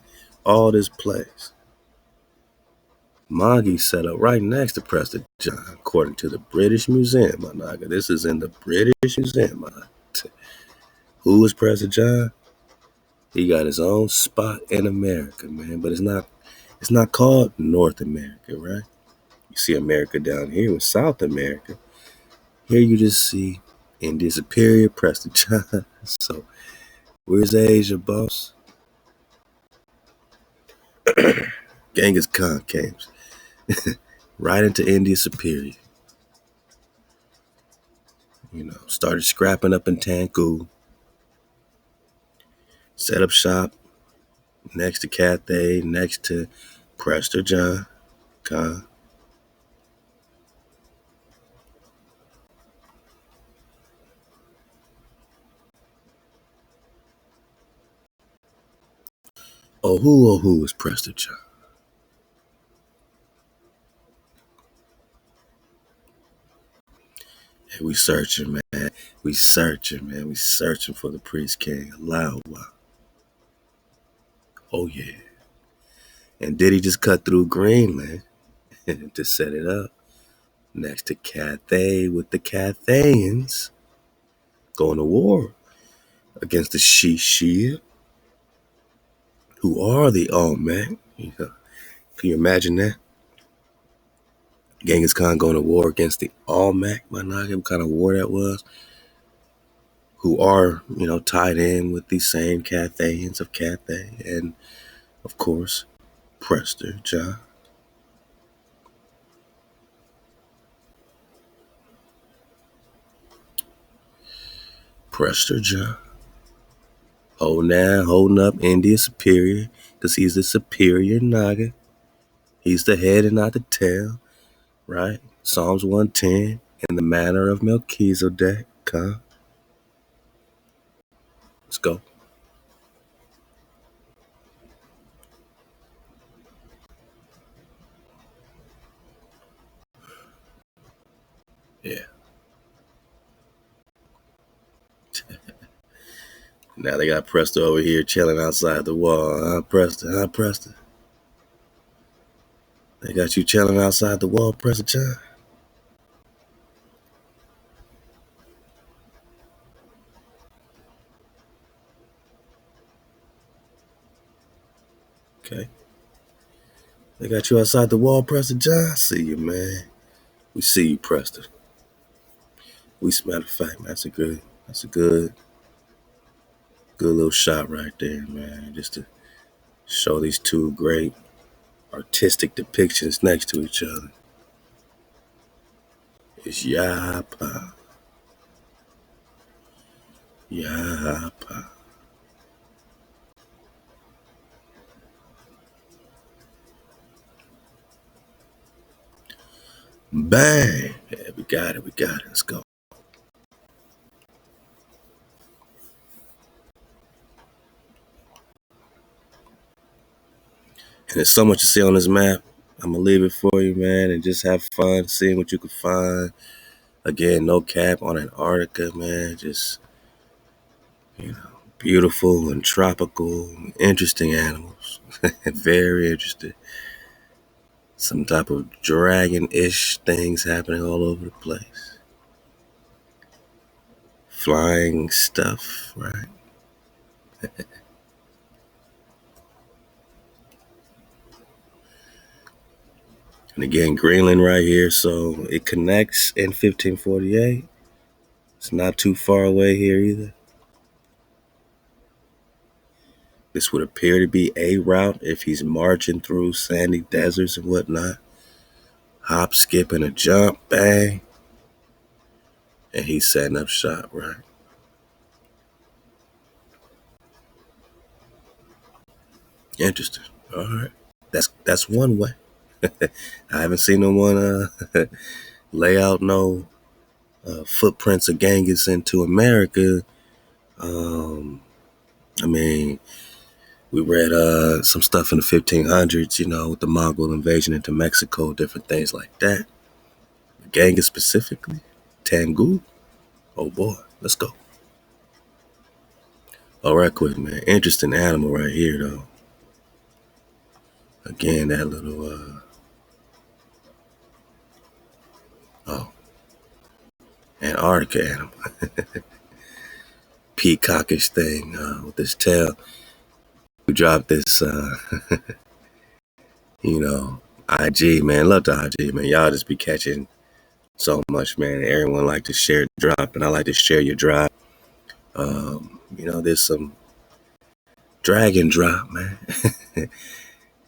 Mangi set up right next to Prester John, according to the British Museum, my naga. This is in the British Museum, my naga. Who is Prester John? He got his own spot in America, man. But it's not called North America, right? You see America down here with South America. Here you just see India Superior, Prester John. So where's Asia, boss? Genghis Khan came right into India Superior. Started scrapping up in Tanku, set up shop next to Cathay, next to Prester John Khan. Oh who is Prester John? Hey, we searching, man. We searching, man. We searching for the priest king, Halal HaWah. Oh yeah. And did he just cut through Greenland to set it up next to Cathay with the Cathayans going to war against the Shishia, who are the Olmec. Can you imagine that? Genghis Khan going to war against the Olmec, my naga, what kind of war that was, who are, tied in with these same Cathayans of Cathay and, of course, Prester John. Prester John. Holding up India Superior, because he's the superior naga. He's the head and not the tail, right? Psalms 110, in the manner of Melchizedek. Come, let's go. Now they got Prester over here chilling outside the wall. Huh, Prester? Huh, Prester? They got you chilling outside the wall, Prester John? Okay. They got you outside the wall, Prester John? I see you, man. We see you, Prester. Matter of fact, man, that's a good little shot right there, man. Just to show these two great artistic depictions next to each other. It's Yapa. Yapa. Bang. Yeah, we got it. Let's go. And there's so much to see on this map. I'm going to leave it for you, man, and just have fun seeing what you can find. Again, no cap on Antarctica, man. Just, beautiful and tropical, interesting animals. Very interesting. Some type of dragon-ish things happening all over the place. Flying stuff, right? And again, Greenland right here, so it connects in 1548. It's not too far away here either. This would appear to be a route if he's marching through sandy deserts and whatnot. Hop, skip, and a jump, bang. And he's setting up shop, right? Interesting. All right. That's one way. I haven't seen no one lay out no footprints of Genghis into America. I mean, we read some stuff in the 1500s, with the Mongol invasion into Mexico, different things like that. Genghis specifically, Tengu. Oh boy, let's go. All right, quick, man. Interesting animal right here, though. Again, that little Antarctica animal. Peacockish thing with this tail. We dropped this, IG, man. Love the IG, man. Y'all just be catching so much, man. Everyone like to share drop, and I like to share your drop. There's some dragon drop, man.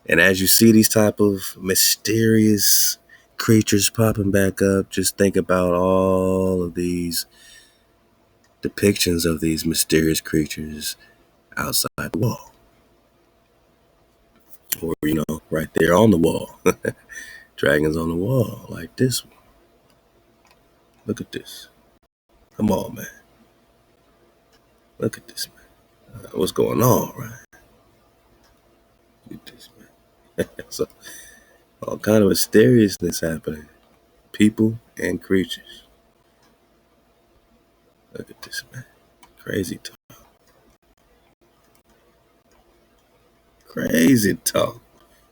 And as you see these type of mysterious creatures popping back up, just think about all of these depictions of these mysterious creatures outside the wall. Or, right there on the wall. Dragons on the wall, like this one. Look at this. Come on, man. Look at this, man. What's going on, right? Look at this, man. So, all kind of mysteriousness happening. People and creatures. Look at this, man. Crazy talk. Crazy talk.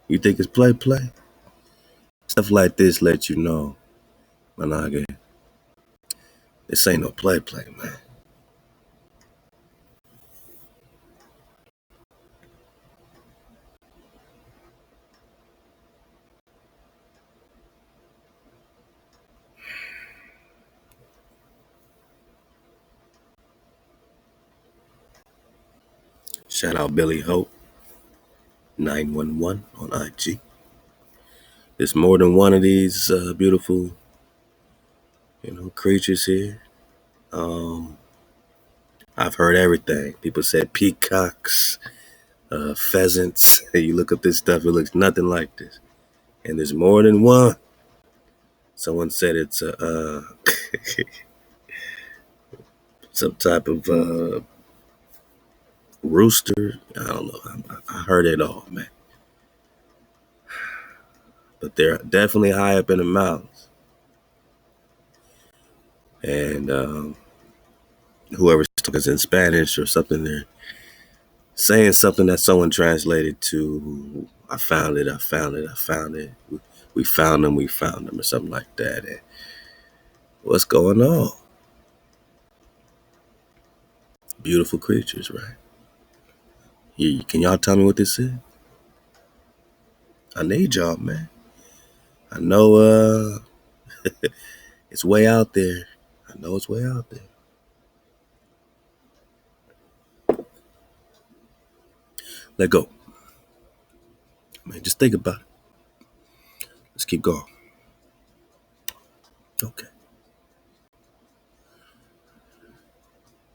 You think it's play? Stuff like this let you know, Manage, this ain't no play, man. Shout out Billy Hope 911 on IG. There's more than one of these beautiful, creatures here. I've heard everything. People said peacocks, pheasants. You look up this stuff, it looks nothing like this. And there's more than one. Someone said it's some type of rooster. I don't know. I heard it all, man. But they're definitely high up in the mountains. And whoever's talking in Spanish or something, saying something that someone translated to, I found it, I found it, I found it. We found them, or something like that. And what's going on? Beautiful creatures, right? Can y'all tell me what this is? I need y'all, man. I know it's way out there. I know it's way out there. Let go. Man, just think about it. Let's keep going. Okay.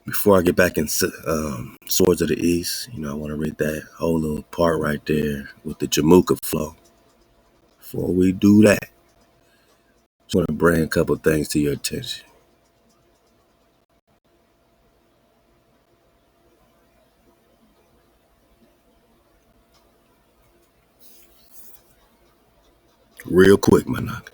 Before I get back in Swords of the East, I want to read that whole little part right there with the Jamaica flow. Before we do that, just want to bring a couple things to your attention. Real quick, my knock.